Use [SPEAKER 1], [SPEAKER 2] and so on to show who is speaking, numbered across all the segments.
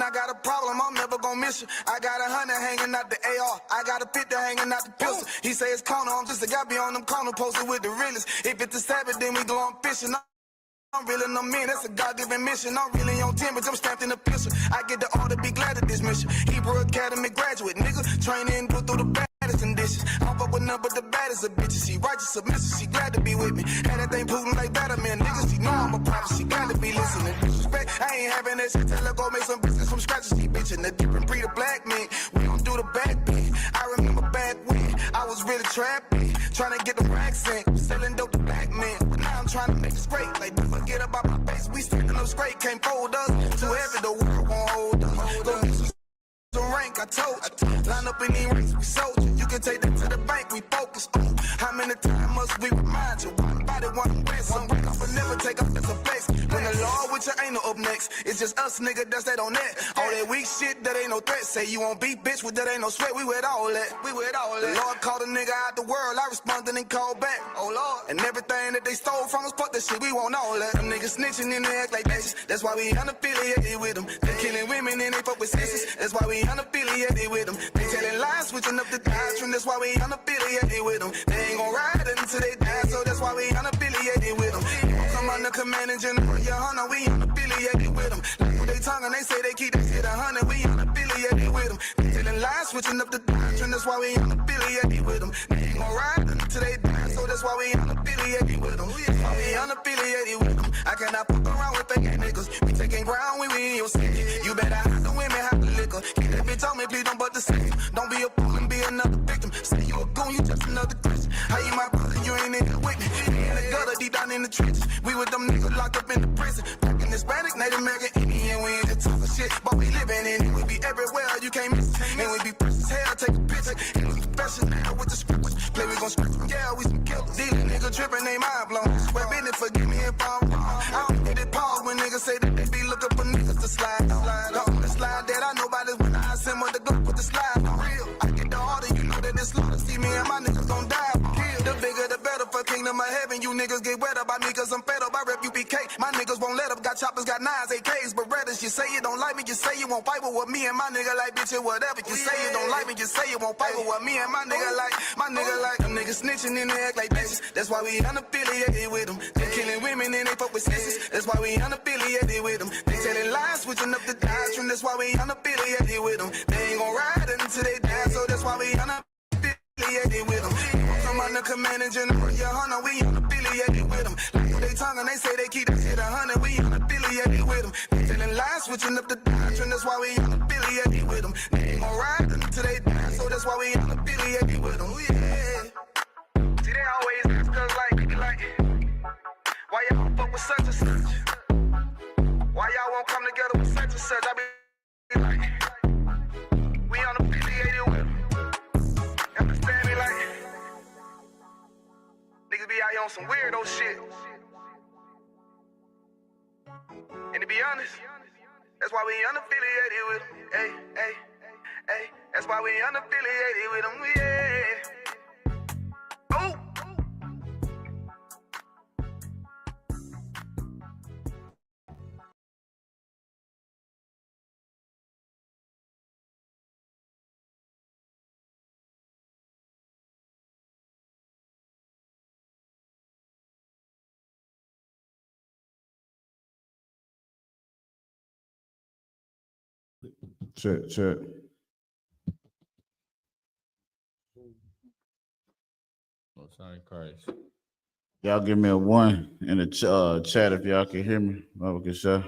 [SPEAKER 1] I got a problem, I'm never gonna miss you. I got 100 hanging out the AR. I got a 50 hanging out the pistol. He say it's corner, I'm just a guy be on them corner posted with the realest. If it's the Sabbath, then we go on fishing. I'm really no man, that's a God-given mission. I'm really on 10, but I'm stamped in the pistol. I get the order, be glad of this mission. Hebrew Academy graduate, nigga. Training, go through the baddest conditions. I don't fuck with none but the baddest of bitches. She righteous, submissive, she glad to be with me. Had that thing Putin like that, man. Niggas, she know I'm a prophet, she glad to be listening. Disrespect, I ain't having that shit. Tell her go make some business from scratch. She bitchin' a different breed of black men. We don't do the back bend. I remember back when I was really trapping, trying to get the racks in, selling dope to black men. But now I'm trying to make it straight. Like, don't forget about my face. We standing up straight, can't fold us. Too heavy, the world won't hold us. Go get some rank, I told you. Line up in these ranks, we soldier. You can take that to the bank, we focus on. How many times must we remind you? One body, one way, some break off, but never take off as a flex. When the law with you ain't no up next, it's just us, nigga, that's that on that. All that weak shit, that ain't no threat. Say you won't beat, bitch, with that ain't no sweat. We with all that, we with all that. The Lord called a nigga out the world, I responded and called back. Oh Lord, and everything that they stole from us, fuck that shit, we want all that. Them niggas snitching and they act like bitches. That's why we unaffiliated with them. They killing women and they fuck with sisters. That's why we unaffiliated with them. They telling lies, switching up the doctrine. That's why we unaffiliated with them. They ain't gon' ride until they die, so that's why we unaffiliated with them. Come under command and general, YAHANNA, we unaffiliated with them. Like with they tongue and they say they keep that shit 100, we unaffiliated with them. They telling lies, switching up the doctrine. That's why we unaffiliated with them. They ain't gon' ride until they die, so that's why we unaffiliated with them. That's why we unaffiliated with them. I cannot fuck around with fake niggas. We taking ground when we in your city. You better hide the women, hide the liquor. Keep that bitch on me, please don't butt the city. Don't be a fool and be another victim. Say you a goon, you just another Christian. How you my brother, you ain't in the with me. We in the gutter, deep down in the trenches. We with them niggas locked up in the prison. Fucking Hispanic, Native American, Indian. We ain't just talking shit, but we living in it. We be everywhere, you can't miss it. And we be fresh as hell, take a picture. And we professional with the scripts. Play, we gon' script. Yeah, we some killers. These niggas tripping, they mind blown. Swear business, forgive me if I'm wrong. I don't get it pause when niggas say that they be looking for niggas to slide. The slide that I know about is when I assemble the gun with the slide. For real, I get the order, you know that it's slaughter. See me and my niggas gon' die. The bigger the better for kingdom of heaven. You niggas get wet up by me cause I'm fed up. I rep U.P.K. My niggas won't let up. Got choppers, got 9s, AKs, Berettas. You say you don't like me, you say you won't fight with me and my nigga like bitch or whatever. You say you don't like me, you say you won't fight with me and my nigga like. My nigga like them niggas snitching and they act like bitches. That's why we unaffiliated with them. They killing women and they fuck with sisters. That's why we unaffiliated with them. They telling lies, switching up the doctrine. That's why we unaffiliated with them. They ain't gon' ride until they die, so that's why we unaffiliated with them. Come under command and general, YAHANNA, we unaffiliated with them. Like with they tongue and they say they keep that shit 100, we unaffiliated with them. They telling lies, switching up the doctrine. That's why we unaffiliated with them. They ain't gon' ride until they die, so that's why we unaffiliated with them. Yeah. See, they always ask us like, why y'all fuck with such and such? Why y'all won't come together with such and such? I be like, we unaffiliated with them. Understand me? Like, niggas be out here on some weirdo shit. And to be honest, that's why we unaffiliated with them. Hey, hey, hey, that's why we unaffiliated with them. Yeah. Oh.
[SPEAKER 2] Check.
[SPEAKER 3] Oh, sorry, Christ.
[SPEAKER 2] Y'all give me a 1 in the chat if y'all can hear me. Okay, sure.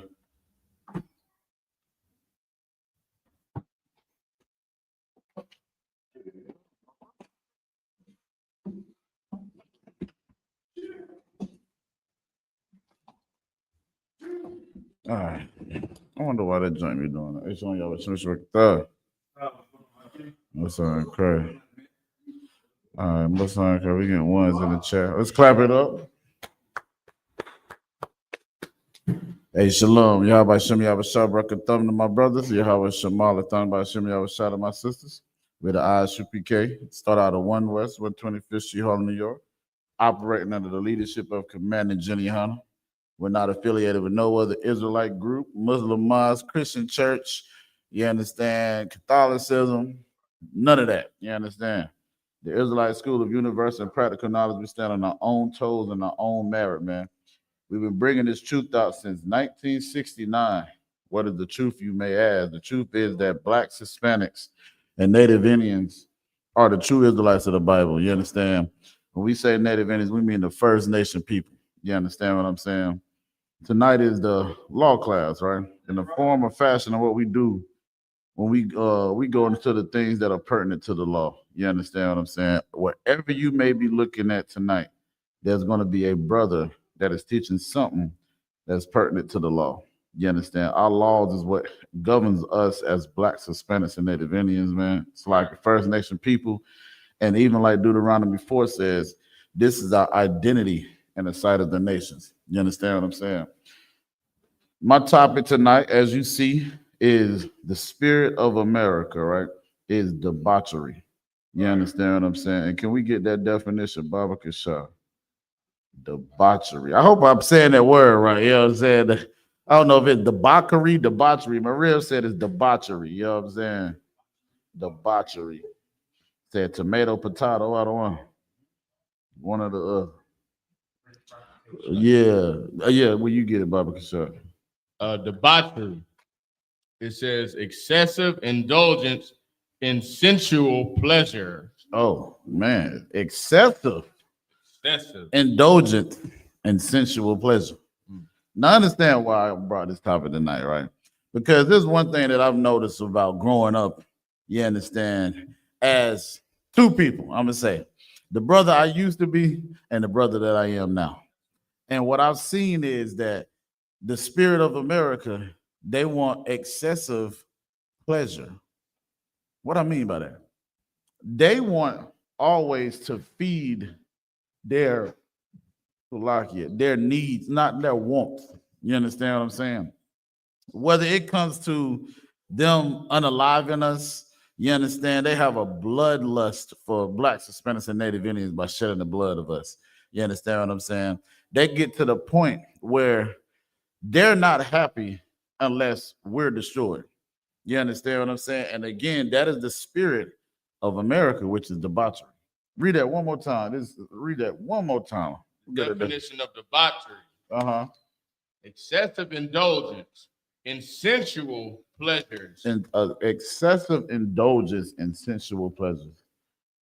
[SPEAKER 2] All right. I wonder why that joint be doing that. It's on y'all. It's third. What's on crazy? All right, what's on crazy? We getting 1s in the chat. Let's clap it up. Hey, shalom. Yahweh Shem Yahweh Shabrak thumb to my brothers. Yahweh Shemal thumb by Shem Yahweh Shah to my sisters. We're the I.S.U.P.K. Start out of 1 West, 125th Street, Harlem, New York. Operating under the leadership of Commander Jenny Hanna. We're not affiliated with no other Israelite group, Muslim mosque, Christian church, You understand? Catholicism, none of that. You understand? The Israelite School of Universal and Practical Knowledge, we stand on our own toes and our own merit, man. We've been bringing this truth out since 1969. What is the truth, you may ask? The truth is that blacks, Hispanics, and Native Indians are the true Israelites of the Bible. You understand? When we say Native Indians, we mean the First Nation people. You understand what I'm saying? Tonight is the law class, right? In the form or fashion of what we do when we go into the things that are pertinent to the law. You understand what I'm saying? Whatever you may be looking at tonight, there's going to be a brother that is teaching something that's pertinent to the law. You understand? Our laws is what governs us as blacks, Hispanics, and Native Indians, man. It's like the First Nation people. And even like Deuteronomy 4 says, this is our identity in the sight of the nations. You understand what I'm saying? My topic tonight, as you see, is the spirit of Amerikkka, right? Is debauchery. You understand what I'm saying? And can we get that definition, Baba Kishar? Debauchery. I hope I'm saying that word right. You know what I'm saying? I don't know if it's debauchery. Maria said it's debauchery. You know what I'm saying? Debauchery. Said tomato, potato. I don't want one of the yeah. Where you get it, Baba Kishar?
[SPEAKER 3] Debauchery. It says excessive indulgence in sensual pleasure.
[SPEAKER 2] Oh man, excessive
[SPEAKER 3] Excessive.
[SPEAKER 2] indulgent and sensual pleasure. Now, I understand why I brought this topic tonight, right? Because there's one thing that I've noticed about growing up, you understand, as two people, I'm going to say, the brother I used to be and the brother that I am now. And what I've seen is that the spirit of Amerikkka, they want excessive pleasure. What I mean by that? They want always to feed their needs, not their wants. You understand what I'm saying? Whether it comes to them unaliving us, you understand, they have a bloodlust for blacks, Hispanics, and Native Indians by shedding the blood of us. You understand what I'm saying? They get to the point where they're not happy unless we're destroyed. You understand what I'm saying? And again, that is the spirit of Amerikkka, which is debauchery. Read that one more time. Read that one more time.
[SPEAKER 3] Definition of debauchery.
[SPEAKER 2] Uh-huh.
[SPEAKER 3] Excessive indulgence in sensual pleasures.
[SPEAKER 2] And excessive indulgence in sensual pleasures.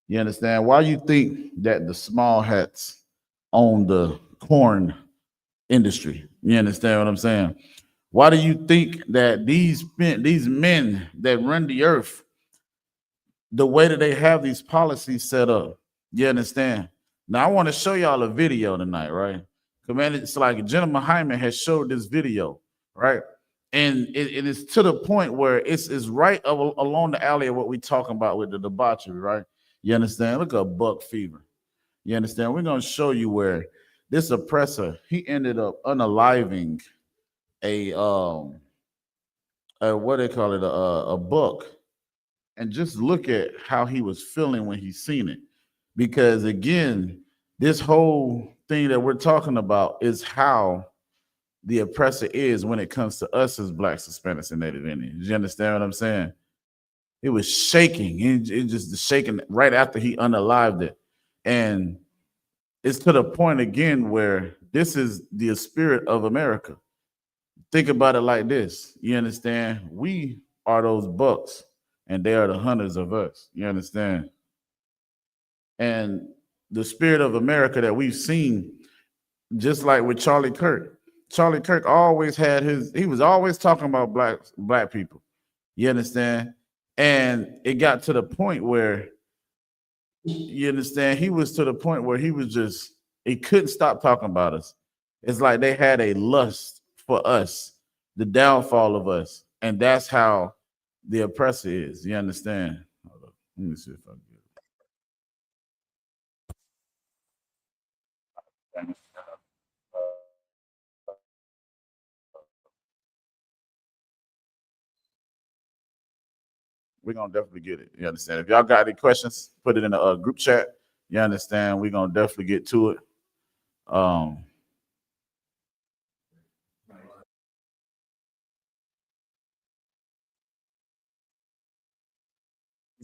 [SPEAKER 2] You understand? Why you think that the small hats own the corn industry? You understand what I'm saying? Why do you think that these men that run the earth, the way that they have these policies set up? You understand? Now I want to show y'all a video tonight, right? Because it's like Gentleman Hyman has showed this video, right? And it is to the point where it's right along the alley of what we're talking about with the debauchery, right? You understand? Look at Buck Fever. You understand? We're going to show you where this oppressor, he ended up unaliving a what they call it, a buck. And just look at how he was feeling when he seen it. Because again, this whole thing that we're talking about is how the oppressor is when it comes to us as blacks, Hispanics, and Native Indians. You understand what I'm saying? It was shaking. It just shaking right after he unalived it. And it's to the point again where this is the spirit of Amerikkka. Think about it like this. You understand? We are those bucks and they are the hunters of us. You understand? And the spirit of Amerikkka that we've seen, just like with Charlie Kirk. Charlie Kirk always had he was always talking about black people. You understand? And it got to the point where, you understand, he was to the point where he couldn't stop talking about us. It's like they had a lust for us, the downfall of us. And that's how the oppressor is. You understand? Hold up. Let me see if I can get it. We're gonna definitely get it. You understand? If y'all got any questions, put it in the group chat. You understand? We're gonna definitely get to it.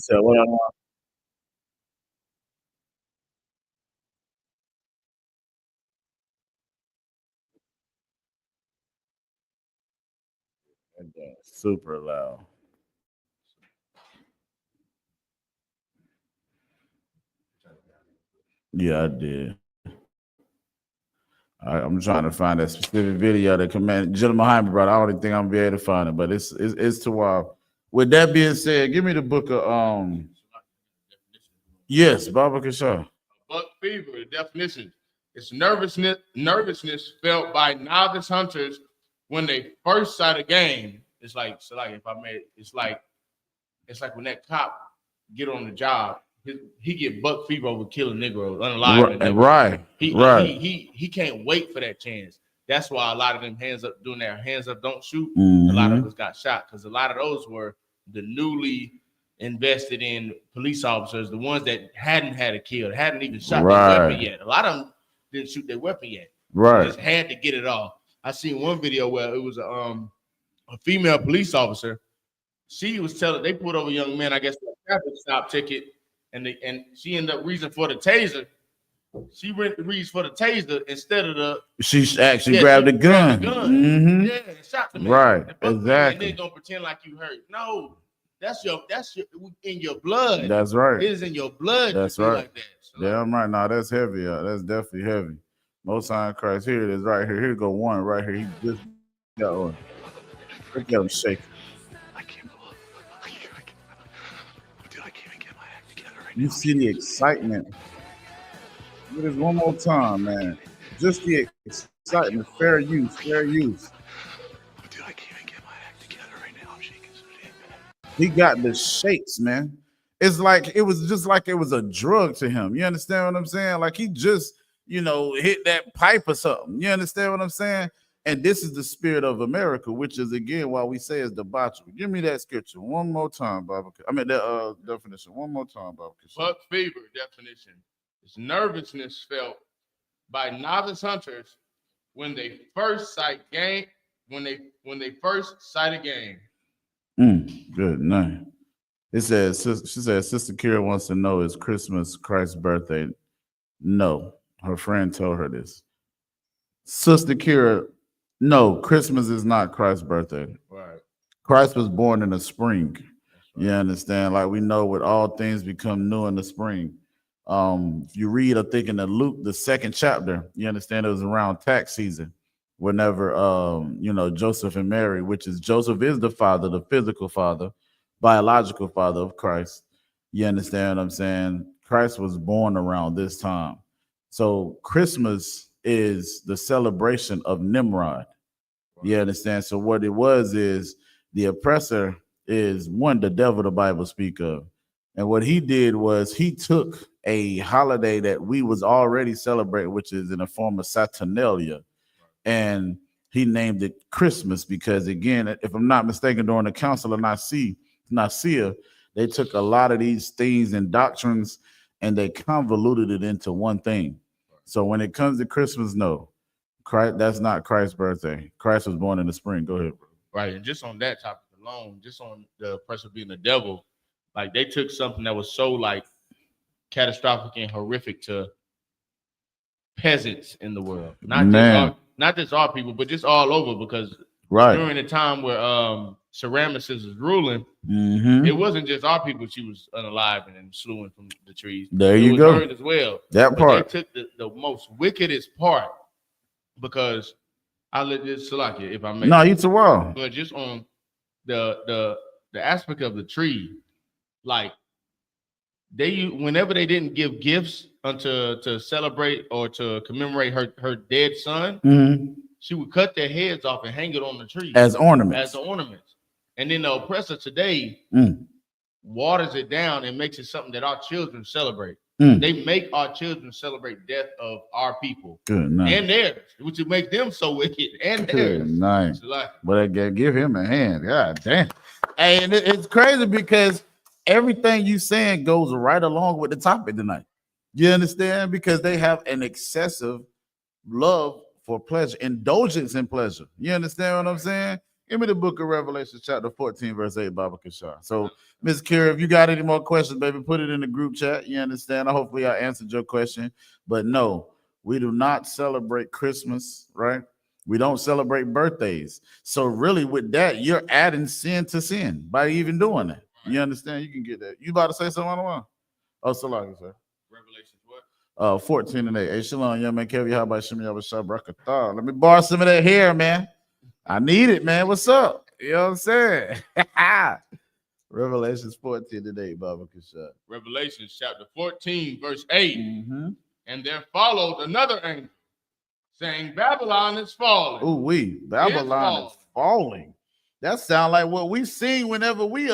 [SPEAKER 2] So what I want. Super loud. Yeah, I did. I'm trying to find that specific video that command gentleman behind me, brother. I don't even think I'm gonna be able to find it, but it's too wild. With that being said, give me the book of yes, Baba Kishar.
[SPEAKER 3] Buck fever, the definition. It's nervousness felt by novice hunters when they first sight a game. It's like if I made it's like when that cop get on the job, he get buck fever over killing Negroes, unalive.
[SPEAKER 2] Right.
[SPEAKER 3] He can't wait for that chance. That's why a lot of them hands up doing their hands up, don't shoot. A lot of us got shot because a lot of those were the newly invested in police officers, the ones that hadn't had a kill, hadn't even shot their weapon yet. A lot of them didn't shoot their weapon yet.
[SPEAKER 2] Right.
[SPEAKER 3] They just had to get it off. I seen one video where it was a female police officer. She was telling they pulled over a young man, I guess, for a traffic stop ticket, and she ended up reaching for the taser. She reached for the taser instead of the.
[SPEAKER 2] She actually grabbed the gun. Mm-hmm.
[SPEAKER 3] Yeah, and shot the man.
[SPEAKER 2] Right,
[SPEAKER 3] exactly.
[SPEAKER 2] exactly.
[SPEAKER 3] And then gonna pretend like you hurt. No, that's your in your blood.
[SPEAKER 2] That's right.
[SPEAKER 3] It is in your blood.
[SPEAKER 2] That's right.
[SPEAKER 3] Like that. So
[SPEAKER 2] yeah, I'm right now. That's heavy. That's definitely heavy. Most High Christ. Here it is, right here. Here go one right here. He just got one. Look at him shaking. You see the excitement. Look at this one more time, man. Just the excitement. Fair use. Fair use. Dude, I can't even get my act together right now. I'm shaking so bad. He got the shakes, man. It's like it was just like it was a drug to him. You understand what I'm saying? Like he just, hit that pipe or something. You understand what I'm saying? And this is the spirit of America, which is again why we say is debauchery. Give me that scripture one more time, Baba. I mean that definition one more time, Baba.
[SPEAKER 3] Buck fever definition. It's nervousness felt by novice hunters when they first sight game. When they first sight a game.
[SPEAKER 2] Good night. It says she said Sister Kira wants to know is Christmas Christ's birthday? No, her friend told her this. Sister Kira. No, Christmas is not Christ's birthday. Right. Christ was born in the spring. Right. You understand? Like we know with all things become new in the spring. If you read, I think in Luke, the 2nd chapter, you understand it was around tax season, whenever Joseph and Mary, which is Joseph is the father, the physical father, biological father of Christ. You understand what I'm saying? Christ was born around this time. So Christmas is the celebration of Nimrod. You understand? So what it was is the oppressor is one, the devil the Bible speak of. And what he did was he took a holiday that we was already celebrating, which is in a form of Saturnalia, and he named it Christmas because, again, if I'm not mistaken, during the Council of Nicaea, they took a lot of these things and doctrines and they convoluted it into one thing. So when it comes to Christmas, no, Christ, that's not Christ's birthday. Christ was born in the spring. Go ahead, bro.
[SPEAKER 3] Right, and just on that topic alone, just on the oppressor being the devil, like they took something that was so like catastrophic and horrific to peasants in the world, not just our people, but just all over. Because during the time where Semiramis was ruling, it wasn't just our people she was unaliving and slewing from the trees.
[SPEAKER 2] There you go.
[SPEAKER 3] As well.
[SPEAKER 2] That part.
[SPEAKER 3] They took the most wickedest part because I let this Salakia, if I may.
[SPEAKER 2] No, you too well.
[SPEAKER 3] But just on the aspect of the tree, like whenever they didn't give gifts to celebrate or to commemorate her dead son, she would cut their heads off and hang it on the tree
[SPEAKER 2] as ornaments.
[SPEAKER 3] And then the oppressor today waters it down and makes it something that our children celebrate. They make our children celebrate death of our people and theirs, which would make them so wicked and theirs.
[SPEAKER 2] Nice. But I gotta give him a hand. God damn. And it's crazy because everything you saying goes right along with the topic tonight. You understand? Because they have an excessive love for pleasure, indulgence in pleasure. You understand what I'm saying? Give me the book of Revelation, chapter 14, verse 8, Baba Kishar. So, Ms. Kira, if you got any more questions, baby, put it in the group chat. You understand? Hopefully I answered your question. But no, we do not celebrate Christmas, right? We don't celebrate birthdays. So really with that, you're adding sin to sin by even doing that. You understand? You can get that. You about to say something on the line? Oh, Salaki, sir.
[SPEAKER 3] Revelations what?
[SPEAKER 2] 14 and 8. Hey, Shalom, young man, Kevin, how about Shimmy Shabrakatah? Let me borrow some of that hair, man. I need it, man. What's up? You know what I'm saying? Revelations 14 and 8, Baba Kishar.
[SPEAKER 3] Revelations chapter 14, verse 8.
[SPEAKER 2] Mm-hmm.
[SPEAKER 3] And there followed another angel, saying, Babylon is fallen.
[SPEAKER 2] Ooh, Babylon is falling. That sounds like what we sing whenever we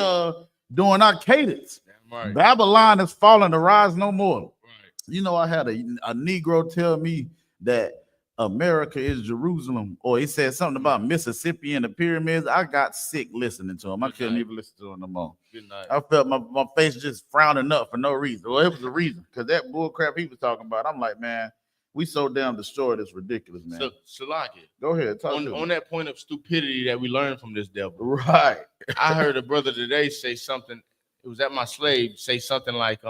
[SPEAKER 2] doing our cadence.
[SPEAKER 3] Right.
[SPEAKER 2] Babylon is falling to rise no more.
[SPEAKER 3] Right.
[SPEAKER 2] You know, I had a Negro tell me that America is Jerusalem, or he said something about Mississippi and the pyramids. I got sick listening to him. I couldn't even listen to him no more.
[SPEAKER 3] Good night.
[SPEAKER 2] I felt my face just frowning up for no reason. Well, it was a reason, because that bull crap he was talking about. I'm like, man, we so damn destroyed. It's ridiculous, man.
[SPEAKER 3] So Shalaki,
[SPEAKER 2] go ahead. Talk
[SPEAKER 3] on that point of stupidity that we learned from this devil.
[SPEAKER 2] Right.
[SPEAKER 3] I heard a brother today say something. It was at my slave say something like,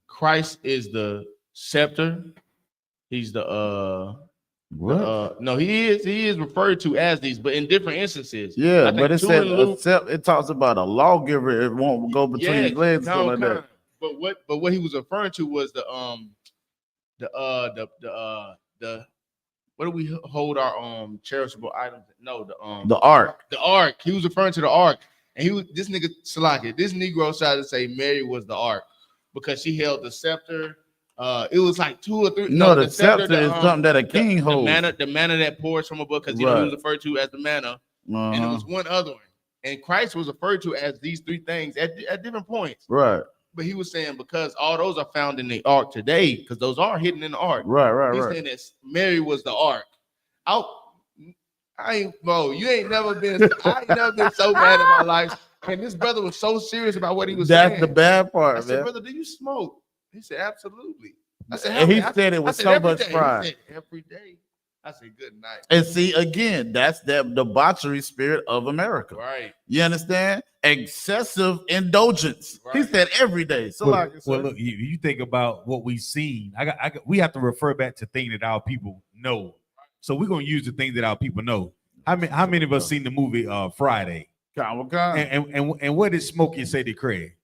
[SPEAKER 3] Christ is the scepter. He's the
[SPEAKER 2] what?
[SPEAKER 3] No, he is referred to as these, but in different instances.
[SPEAKER 2] Yeah, but it said it talks about a lawgiver. It won't go between his legs, something like that.
[SPEAKER 3] But what he was referring to was the what do we hold our cherishable items? No,
[SPEAKER 2] the ark.
[SPEAKER 3] The ark. He was referring to the ark, and this nigga Salaki, this Negro tried to say Mary was the ark because she held the scepter. It was like 2 or 3.
[SPEAKER 2] No, the scepter is something that a king holds.
[SPEAKER 3] The manna that pours from above, because he was referred to as the manna, and it was one other one. And Christ was referred to as these 3 things at different points.
[SPEAKER 2] Right.
[SPEAKER 3] But he was saying because all those are found in the ark today, because those are hidden in the ark.
[SPEAKER 2] Right.
[SPEAKER 3] He's saying that Mary was the ark. You ain't never been. I ain't never been so mad in my life. And this brother was so serious about what he was saying.
[SPEAKER 2] That's the bad part,
[SPEAKER 3] I said, brother, do you smoke? He said, absolutely. I said,
[SPEAKER 2] and he said it with so much pride.
[SPEAKER 3] He said, every day. I said, good night.
[SPEAKER 2] And see, again, that's that debauchery spirit of America.
[SPEAKER 3] Right.
[SPEAKER 2] You understand? Excessive indulgence. Right. He said every day. So
[SPEAKER 4] well, look, you think about what we've seen. We have to refer back to things that our people know. So we're gonna use the things that our people know. How many of us seen the movie Friday? And what did Smokey say to Craig?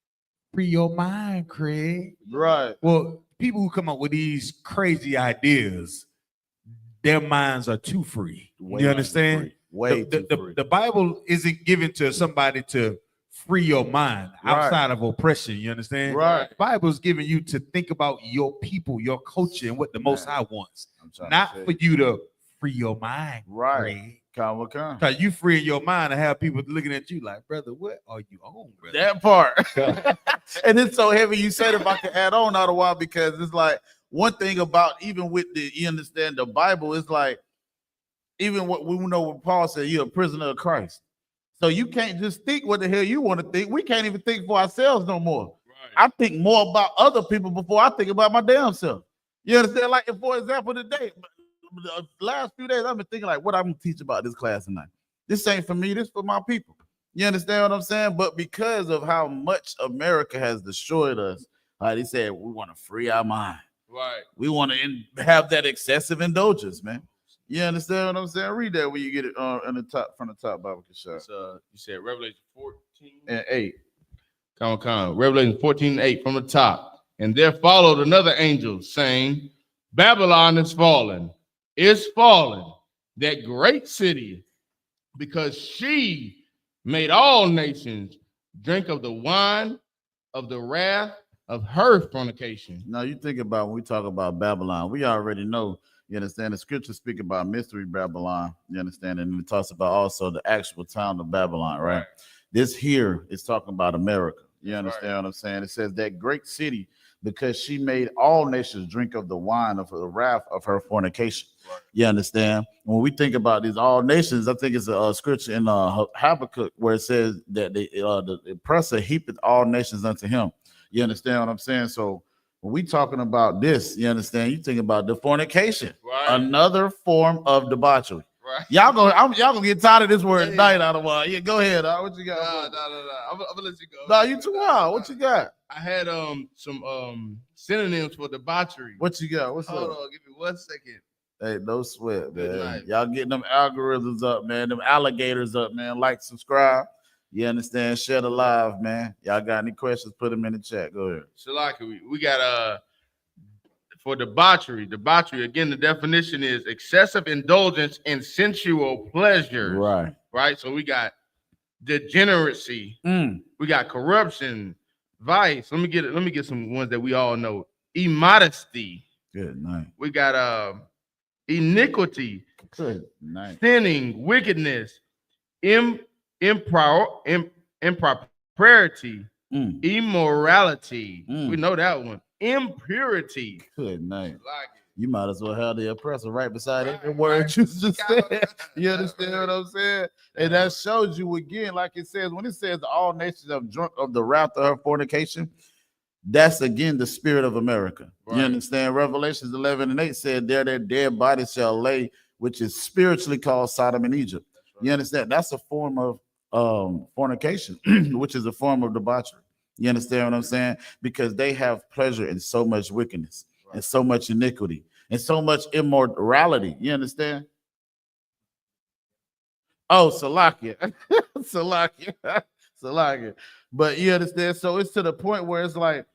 [SPEAKER 4] Free your mind, Craig.
[SPEAKER 2] Right.
[SPEAKER 4] Well, people who come up with these crazy ideas, their minds are too free. You understand?
[SPEAKER 2] Way too free.
[SPEAKER 4] The Bible isn't given to somebody to free your mind outside of oppression. You understand?
[SPEAKER 2] Right.
[SPEAKER 4] The Bible is giving you to think about your people, your culture, and what the Most High wants. Not for you to free your mind.
[SPEAKER 2] Right.
[SPEAKER 4] Because you free in your mind and have people looking at you like, brother, what are you on, brother?
[SPEAKER 2] That part. And it's so heavy you said if I could add on out a while, because it's like one thing about even with you understand the Bible is like even what we know what Paul said, you're a prisoner of Christ. So you can't just think what the hell you want to think. We can't even think for ourselves no more. Right. I think more about other people before I think about my damn self. You understand? Like, for example, today, the last few days, I've been thinking like what I'm gonna teach about this class tonight. This ain't for me, this for my people. You understand what I'm saying? But because of how much America has destroyed us, like he said, we want to free our mind.
[SPEAKER 3] Right.
[SPEAKER 2] We want to have that excessive indulgence, man. You understand what I'm saying? Read that when you get it in the top from the top, Bible Kishar.
[SPEAKER 3] You said Revelation 14
[SPEAKER 2] and 8.
[SPEAKER 3] Come. Revelation 14 and 8 from the top. And there followed another angel saying, Babylon is fallen, that great city, because she made all nations drink of the wine of the wrath of her fornication.
[SPEAKER 2] Now you think about when we talk about Babylon, we already know, you understand, the scriptures speak about mystery Babylon, you understand, and it talks about also the actual town of Babylon, right? This here is talking about America. You understand what I'm saying? It says that great city, because she made all nations drink of the wine of the wrath of her fornication. Right. You understand? When we think about these all nations, I think it's a scripture in Habakkuk where it says that the oppressor heapeth all nations unto him. You understand what I'm saying? So when we talking about this, you understand, you think about the fornication, another form of debauchery.
[SPEAKER 3] Right.
[SPEAKER 2] Y'all gonna get tired of this word tonight out of while. Yeah, go ahead. What you got?
[SPEAKER 3] No. I'm gonna let you go.
[SPEAKER 2] Nah, you too wild. What you got?
[SPEAKER 3] I had some synonyms for debauchery.
[SPEAKER 2] What you got? What's
[SPEAKER 3] Hold
[SPEAKER 2] up?
[SPEAKER 3] on, give me 1 second.
[SPEAKER 2] Hey, no sweat,
[SPEAKER 3] Good
[SPEAKER 2] man.
[SPEAKER 3] night.
[SPEAKER 2] Y'all getting them algorithms up, man. Them alligators up, man. Like, subscribe. You understand? Share the live, man. Y'all got any questions? Put them in the chat. Go ahead.
[SPEAKER 3] Shalaka, we got for debauchery. Debauchery, again, the definition is excessive indulgence in sensual pleasures.
[SPEAKER 2] Right.
[SPEAKER 3] Right. So we got degeneracy. We got corruption, vice. Let me get some ones that we all know. Immodesty.
[SPEAKER 2] Good night.
[SPEAKER 3] We got iniquity.
[SPEAKER 2] Good night.
[SPEAKER 3] Sinning, wickedness, impropriety, immorality. We know that one. Impurity.
[SPEAKER 2] Good night.
[SPEAKER 3] Like it.
[SPEAKER 2] You might as well have the oppressor right beside every word you just said. You understand what I'm saying? And that shows you again, like it says, when it says all nations have drunk of the wrath of her fornication, that's again the spirit of America.
[SPEAKER 3] Right.
[SPEAKER 2] You understand? Revelations 11:8 said, there their dead bodies shall lay, which is spiritually called Sodom and Egypt. Right. You understand? That's a form of fornication, which is a form of debauchery. You understand what I'm saying? Because they have pleasure in so much wickedness, right, and so much iniquity and so much immorality. You understand? Oh, Salakia. Salakia. But you understand? So it's to the point where it's like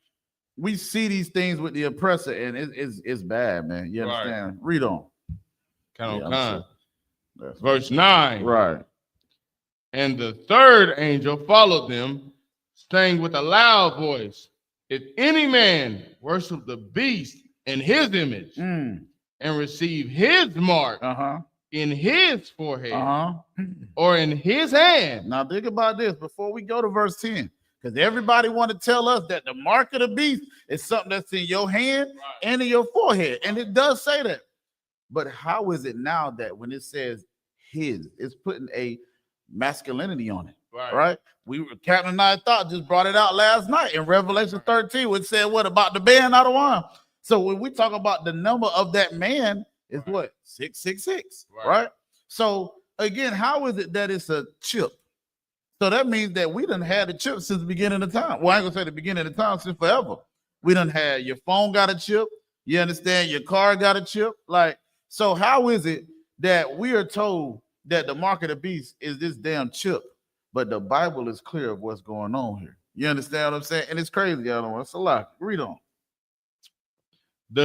[SPEAKER 2] we see these things with the oppressor, and it's bad, man. You understand? Right. Read on.
[SPEAKER 3] Verse 9.
[SPEAKER 2] Right.
[SPEAKER 3] And the third angel followed them, saying with a loud voice, if any man worship the beast in his image and receive his mark in his forehead or in his hand.
[SPEAKER 2] Now think about this before we go to verse 10, because everybody want to tell us that the mark of the beast is something that's in your hand and in your forehead, and it does say that. But how is it now that when it says his, it's putting a masculinity on it? Right. Captain and I thought just brought it out last night in Revelation 13, which said what about the band out of wine? So when we talk about the number of that man, is what? 666. Right. So again, how is it that it's a chip? So that means that we done had a chip since the beginning of time. Well, I ain't gonna say the beginning of time, since forever. We done had your phone got a chip. You understand? Your car got a chip. Like, so how is it that we are told that the mark of the beast is this damn chip? But the Bible is clear of what's going on here. You understand what I'm saying? And it's crazy. I don't want. It's a lot. Read on.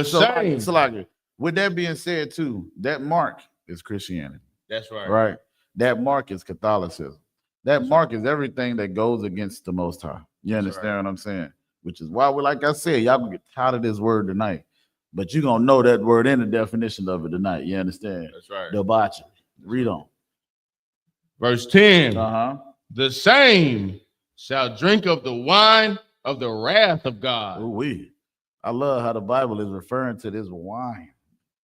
[SPEAKER 3] Same.
[SPEAKER 2] With that being said, too, that mark is Christianity.
[SPEAKER 3] That's right.
[SPEAKER 2] Right. That mark is Catholicism. That mark is everything that goes against the Most High. You understand what I'm saying? Which is why, like I said, y'all gonna get tired of this word tonight. But you're gonna know that word and the definition of it tonight. You understand?
[SPEAKER 3] That's right.
[SPEAKER 2] Debauchery. Read on.
[SPEAKER 3] Verse 10. The same shall drink of the wine of the wrath of God.
[SPEAKER 2] I love how the Bible is referring to this wine.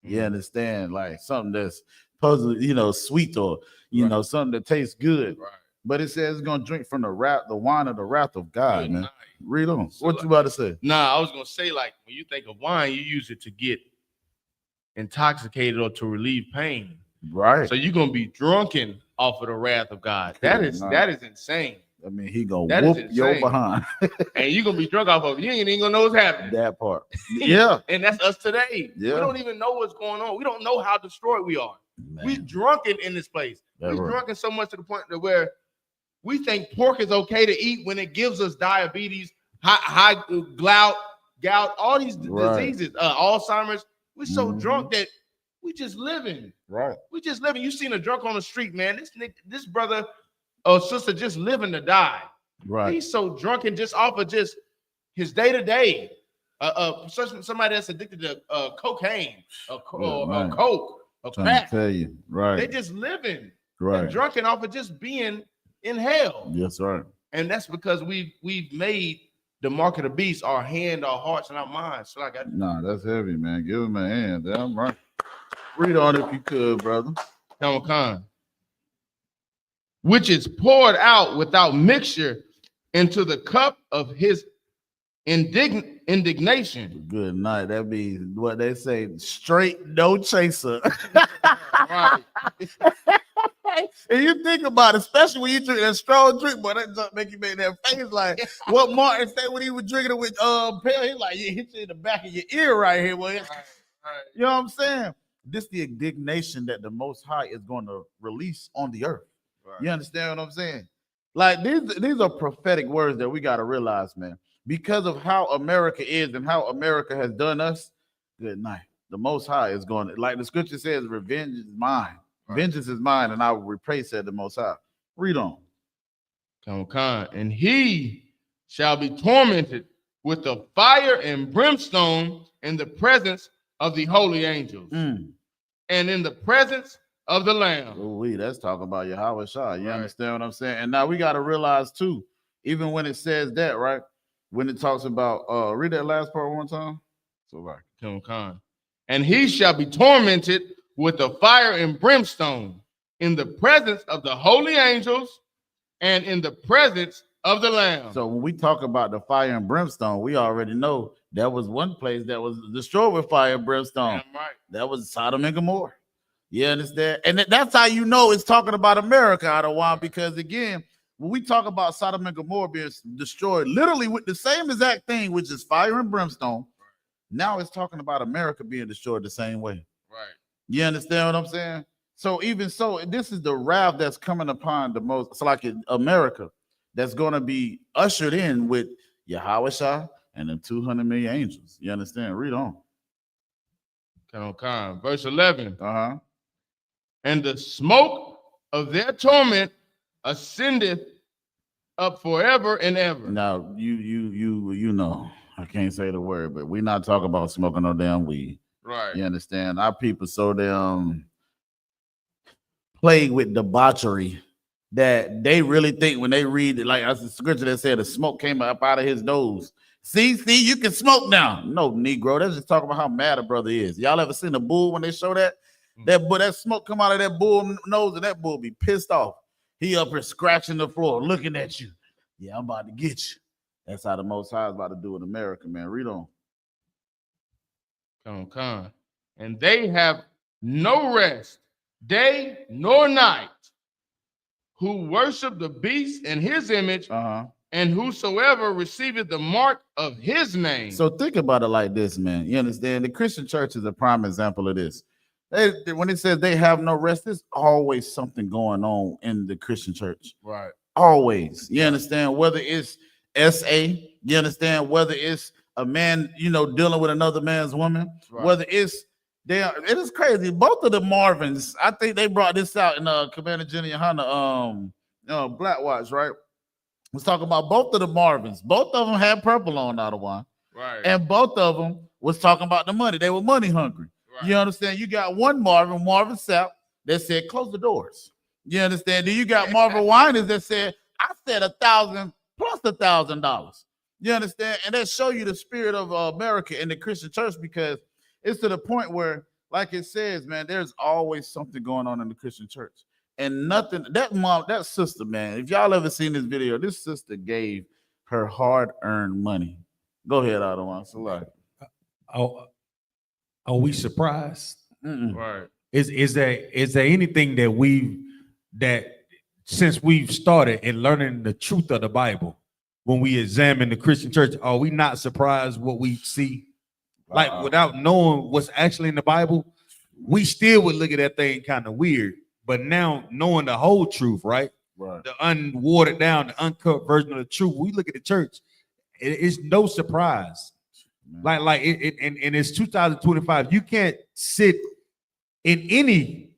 [SPEAKER 2] You understand? Like something that's supposed to, sweet, or something that tastes good. Right. But it says it's gonna drink from the wine of the wrath of God, man. Read on. So what you about to say?
[SPEAKER 3] Nah, I was gonna say, like, when you think of wine, you use it to get intoxicated or to relieve pain.
[SPEAKER 2] Right.
[SPEAKER 3] So you're gonna be drunken off of the wrath of God. That is insane.
[SPEAKER 2] I mean, he gonna whoop your behind.
[SPEAKER 3] And you're gonna be drunk off of it. You ain't even gonna know what's happening.
[SPEAKER 2] That part. Yeah.
[SPEAKER 3] And that's us today.
[SPEAKER 2] Yeah.
[SPEAKER 3] We don't even know what's going on. We don't know how destroyed we are. Man. We drunken in this place. We drunken so much to the point that where we think pork is okay to eat when it gives us diabetes, high gout, all these diseases, Alzheimer's. We're so drunk that we just living.
[SPEAKER 2] Right.
[SPEAKER 3] We just living. You seen a drunk on the street, man. This brother or sister just living to die.
[SPEAKER 2] Right.
[SPEAKER 3] He's so drunken just off of just his day-to-day. Somebody that's addicted to cocaine or coke or crack.
[SPEAKER 2] Tell you. Right.
[SPEAKER 3] They just living.
[SPEAKER 2] Right.
[SPEAKER 3] Drunken off of just being in hell.
[SPEAKER 2] Yes, right.
[SPEAKER 3] And that's because we've made the mark of the beast our hand, our hearts, and our minds. So
[SPEAKER 2] that's heavy, man. Give him a hand. Damn right. Read on if you could, brother.
[SPEAKER 3] Khan. Which is poured out without mixture into the cup of his indignation.
[SPEAKER 2] Good night. That means what they say, straight no chaser.
[SPEAKER 3] Right.
[SPEAKER 2] And you think about it, especially when you drink that strong drink, boy, that just make you make that face like what Martin said when he was drinking it with Pale. He like, yeah, hit you in the back of your ear right here, boy.
[SPEAKER 3] Right.
[SPEAKER 2] You know what I'm saying? This the indignation that the Most High is going to release on the earth.
[SPEAKER 3] Right.
[SPEAKER 2] You understand what I'm saying? Like these are prophetic words that we got to realize, man. Because of how America is and how America has done us, good night. The Most High is going to, like the scripture says, revenge is mine. Right. Vengeance is mine, and I will repay, said the Most High. Read on.
[SPEAKER 3] And he shall be tormented with the fire and brimstone in the presence of the holy angels and in the presence of the Lamb.
[SPEAKER 2] That's talking about YAHANNA. You understand what I'm saying? And now we got to realize too, even when it says that, right? When it talks about, read that last part one time. So right.
[SPEAKER 3] And he shall be tormented with the fire and brimstone in the presence of the holy angels and in the presence of the Lamb.
[SPEAKER 2] So when we talk about the fire and brimstone, we already know that was one place that was destroyed with fire and brimstone.
[SPEAKER 3] Damn right.
[SPEAKER 2] That was Sodom and Gomorrah. You understand? And that's how you know it's talking about America, Adawan, because again, when we talk about Sodom and Gomorrah being destroyed, literally with the same exact thing, which is fire and brimstone, now it's talking about America being destroyed the same way.
[SPEAKER 3] Right.
[SPEAKER 2] You understand what I'm saying? So even so, this is the wrath that's coming upon the most, it's like America, that's going to be ushered in with YAHWH and the 200 million angels. You understand? Read on.
[SPEAKER 3] Verse 11.
[SPEAKER 2] Uh-huh.
[SPEAKER 3] And the smoke of their torment ascendeth up forever and ever.
[SPEAKER 2] Now, you know, I can't say the word, but we're not talking about smoking no damn weed.
[SPEAKER 3] Right.
[SPEAKER 2] You understand? Our people so damn plagued with debauchery that they really think when they read it, like that's the scripture that said the smoke came up out of his nose. See, you can smoke now. No, Negro, that's just talking about how mad a brother is. Y'all ever seen a bull when they show that? That smoke come out of that bull nose and that bull be pissed off. He up here scratching the floor, looking at you. Yeah, I'm about to get you. That's how the Most High is about to do in America, man. Read on.
[SPEAKER 3] And they have no rest, day nor night, who worship the beast in his image, and whosoever receiveth the mark of his name.
[SPEAKER 2] So think about it like this, man. You understand? The Christian church is a prime example of this. When it says they have no rest, there's always something going on in the Christian church.
[SPEAKER 3] Right.
[SPEAKER 2] Always. You understand? Whether it's SA, you understand? Whether it's a man, dealing with another man's woman, right. Whether it's it is crazy. Both of the Marvins, I think they brought this out in Commander Jenny YAHANNA Black Watch, right? Let's talk about both of the Marvins. Both of them had purple on, out of one.
[SPEAKER 3] Right.
[SPEAKER 2] And both of them was talking about the money. They were money hungry. Right. You understand? You got one Marvin Sapp, that said, close the doors. You understand? Then you got Marvin Winans that said, I said $1,000 plus $1,000. You understand? And that show you the spirit of America in the Christian church, because it's to the point where, like it says, man, there's always something going on in the Christian church. And nothing, that sister, man, if y'all ever seen this video, this sister gave her hard-earned money. Go ahead, Adawan.
[SPEAKER 4] Are we surprised?
[SPEAKER 3] Right.
[SPEAKER 4] Is there anything that since we've started in learning the truth of the Bible, when we examine the Christian church, are we not surprised what we see? Like, without knowing what's actually in the Bible, we still would look at that thing kind of weird. But now knowing the whole truth, right? The unwatered down, the uncut version of the truth, we look at the church, it's no surprise. Man. Like and it's 2025. You can't sit in any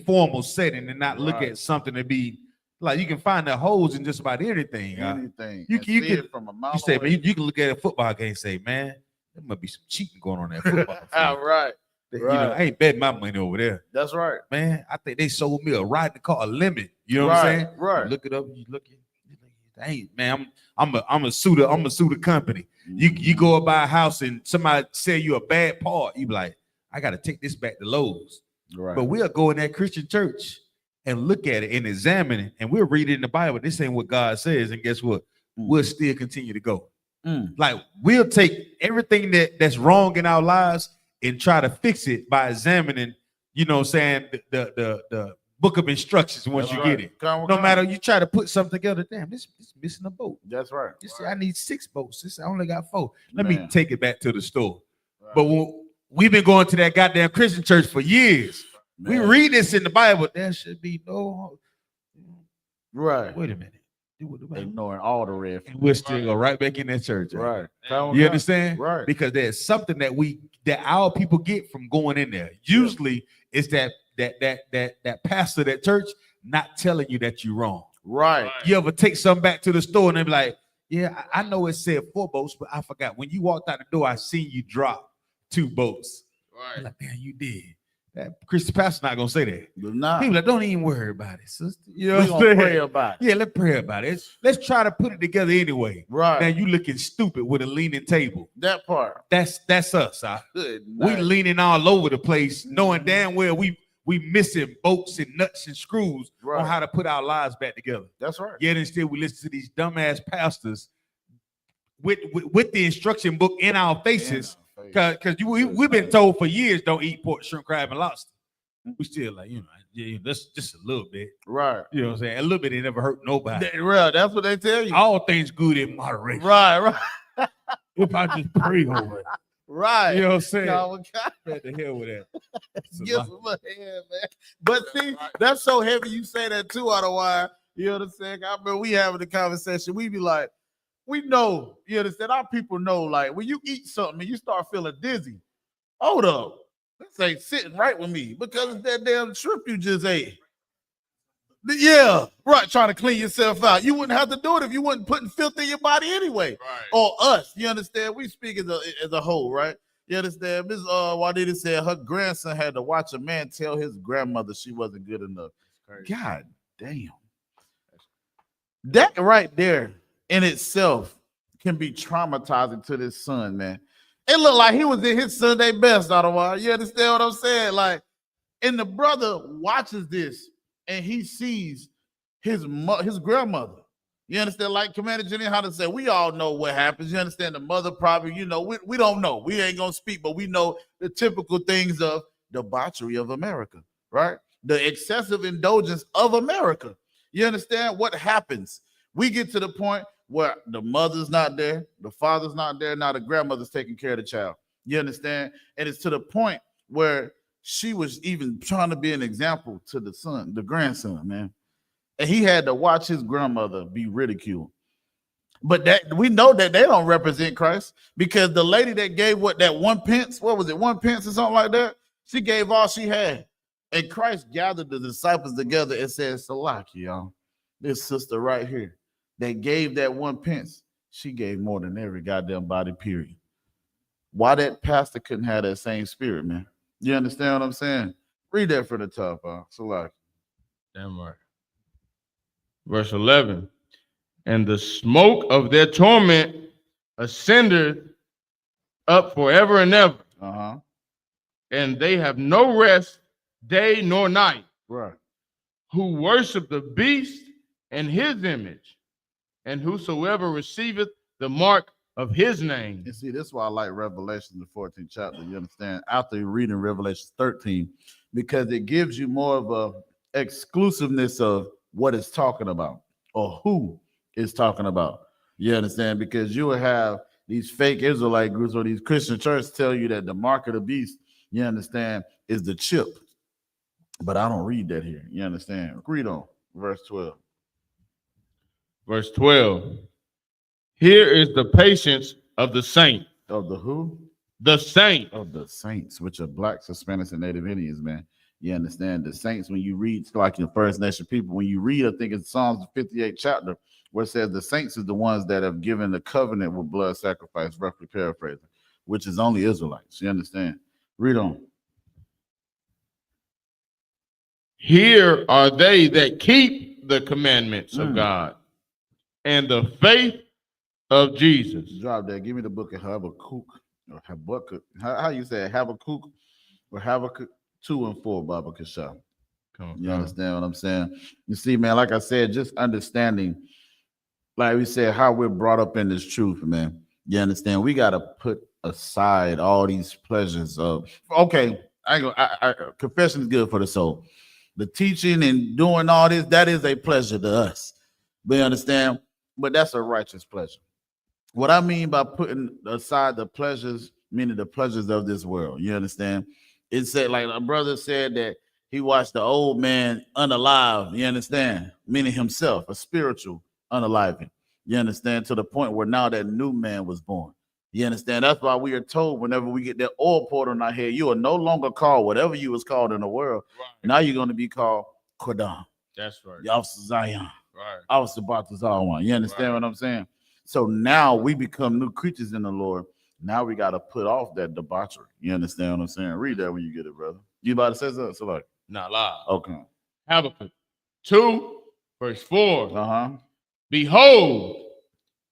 [SPEAKER 4] formal setting and not look at something to be like, you can find the holes in just about anything. You can from a mile away. Man, you can look at a football game and say, man, there must be some cheating going on in that football field.
[SPEAKER 2] Right.
[SPEAKER 4] I ain't betting my money over there.
[SPEAKER 2] That's right,
[SPEAKER 4] man. I think they sold me a riding car, a limit. You know what I'm saying?
[SPEAKER 2] Right.
[SPEAKER 4] You look it up. You look at. Hey, man, I'm a sue the company. You go by a house and somebody sell you a bad part. You be like, I got to take this back to Lowe's. Right. But we'll go in that Christian church and look at it and examine it, and we'll read it in the Bible. This ain't what God says, and guess what? We'll still continue to go. Like, we'll take everything that's wrong in our lives and try to fix it by examining you know what I'm saying, the book of instructions once
[SPEAKER 2] That's
[SPEAKER 4] you
[SPEAKER 2] right.
[SPEAKER 4] get it.
[SPEAKER 2] Come,
[SPEAKER 4] No matter you try to put something together, damn, this missing a boat.
[SPEAKER 2] That's right.
[SPEAKER 4] This I need 6 boats. This I only got 4. Let
[SPEAKER 2] Man.
[SPEAKER 4] me take it back to the store.
[SPEAKER 2] Right.
[SPEAKER 4] But we've been going to that goddamn Christian church for years.
[SPEAKER 2] Man.
[SPEAKER 4] We read this in the Bible. There should be no.
[SPEAKER 2] Right.
[SPEAKER 4] Wait a minute.
[SPEAKER 2] Ignoring all the red.
[SPEAKER 4] And we'll still go right back in that church.
[SPEAKER 2] Right.
[SPEAKER 4] You understand?
[SPEAKER 2] Right.
[SPEAKER 4] Because there's something that our people get from going in there. Usually it's that pastor, that church, not telling you that you're wrong.
[SPEAKER 2] Right.
[SPEAKER 4] You ever take something back to the store and they be like, yeah, I know it said 4 boats, but I forgot. When you walked out the door, I seen you drop 2 boats.
[SPEAKER 3] Right.
[SPEAKER 4] I'm like, man, you did. That Christian pastor not gonna say that.
[SPEAKER 2] Nah.
[SPEAKER 4] He be like, don't even worry about it, sister. You know
[SPEAKER 2] We
[SPEAKER 4] what I'm
[SPEAKER 2] gonna
[SPEAKER 4] saying?
[SPEAKER 2] pray about it.
[SPEAKER 4] Yeah, let's pray about it. Let's try to put it together anyway.
[SPEAKER 2] Right.
[SPEAKER 4] Now you looking stupid with a leaning table.
[SPEAKER 2] That part.
[SPEAKER 4] That's us. Huh?
[SPEAKER 2] Good
[SPEAKER 4] We
[SPEAKER 2] night.
[SPEAKER 4] leaning all over the place, knowing damn well we missing bolts and nuts and screws
[SPEAKER 2] Right.
[SPEAKER 4] on how to put our lives back together.
[SPEAKER 2] That's right.
[SPEAKER 4] Yet instead we listen to these dumbass pastors with the instruction book in our faces, because we've been told for years don't eat pork, shrimp, crab, and lobster. We still like, that's just a little bit.
[SPEAKER 2] Right.
[SPEAKER 4] You know what I'm saying? A little bit ain't never hurt nobody.
[SPEAKER 2] That's what they tell you.
[SPEAKER 4] All things good in moderation.
[SPEAKER 2] Right.
[SPEAKER 4] If I just pray over it.
[SPEAKER 2] Right.
[SPEAKER 4] You know what I'm saying?
[SPEAKER 2] No,
[SPEAKER 4] What the hell with that?
[SPEAKER 2] Give him a hand, man. But see, that's so heavy you say that too, out of wire. You know what I'm saying? I remember we having the conversation. We be like, we know, you understand? Our people know, like, when you eat something and you start feeling dizzy, hold up. This ain't sitting right with me because it's that damn shrimp you just ate. Yeah, right. Trying to clean yourself out. You wouldn't have to do it if you wasn't putting filth in your body anyway.
[SPEAKER 3] Right.
[SPEAKER 2] Or us. You understand? We speak as a whole, right? You understand? Miss Juanita said her grandson had to watch a man tell his grandmother she wasn't good enough. God damn. That right there in itself can be traumatizing to this son, man. It looked like he was in his Sunday best, otherwise. You understand what I'm saying? Like, and the brother watches this and he sees his grandmother. You understand? Like Commander Jenny how to say, we all know what happens. You understand? The mother probably, we don't know. We ain't gonna speak, but we know the typical things of debauchery of America, right? The excessive indulgence of America. You understand what happens? We get to the point where the mother's not there, the father's not there, now the grandmother's taking care of the child. You understand? And it's to the point where she was even trying to be an example to the son, the grandson, man. And he had to watch his grandmother be ridiculed. But that we know that they don't represent Christ, because the lady that gave that 1 pence, what was it, 1 pence or something like that? She gave all she had. And Christ gathered the disciples together and said, Salaki, y'all, this sister right here, they gave that 1 pence. She gave more than every goddamn body, period. Why that pastor couldn't have that same spirit, man? You understand what I'm saying? Read that from the top, Salaki.
[SPEAKER 3] Damn right. Verse 11. And the smoke of their torment ascended up forever and ever.
[SPEAKER 2] Uh-huh.
[SPEAKER 3] And they have no rest day nor night.
[SPEAKER 2] Right.
[SPEAKER 3] Who worship the beast and his image, and whosoever receiveth the mark of his name.
[SPEAKER 2] And see, this is why I like Revelation, the 14th chapter. You understand? After you're reading Revelation 13, because it gives you more of a exclusiveness of what it's talking about or who it's talking about. You understand? Because you will have these fake Israelite groups or these Christian churches tell you that the mark of the beast, you understand, is the chip. But I don't read that here. You understand? Read on. Verse 12.
[SPEAKER 3] Verse 12. Here is the patience of the saint.
[SPEAKER 2] Of the who?
[SPEAKER 3] The saint.
[SPEAKER 2] Of the saints, which are blacks, Hispanics, and Native Indians, man. You understand? The saints, when you read, like in First Nation people, when you read, I think it's Psalms 58 chapter, where it says the saints is the ones that have given the covenant with blood sacrifice, roughly paraphrasing, which is only Israelites. You understand? Read on.
[SPEAKER 3] Here are they that keep the commandments of God and the faith of Jesus.
[SPEAKER 2] Drop that. Give me the book of Habakkuk or Habakkuk. How you say it? Habakkuk or Habakkuk 2 and 4, Baba Kasha. You understand what I'm saying? You see, man, like I said, just understanding, like we said, how we're brought up in this truth, man. You understand? We got to put aside all these pleasures of, okay, confession is good for the soul. The teaching and doing all this, that is a pleasure to us. We understand, but that's a righteous pleasure. What I mean by putting aside the pleasures, meaning the pleasures of this world, you understand? It said, like a brother said that he watched the old man unalive, you understand? Meaning himself, a spiritual unaliving, you understand? To the point where now that new man was born. You understand? That's why we are told whenever we get that oil poured on our head, you are no longer called whatever you was called in the world. Right. Now you're going to be called Kodam.
[SPEAKER 3] That's right.
[SPEAKER 2] Officer Zion.
[SPEAKER 3] Right.
[SPEAKER 2] Officer Batazawan. You understand what I'm saying? So now we become new creatures in the Lord. Now we got to put off that debauchery. You understand what I'm saying? Read that when you get it, brother. You about to say something? So like,
[SPEAKER 3] not live.
[SPEAKER 2] Okay.
[SPEAKER 3] Habakkuk 2, verse 4.
[SPEAKER 2] Uh-huh.
[SPEAKER 3] Behold,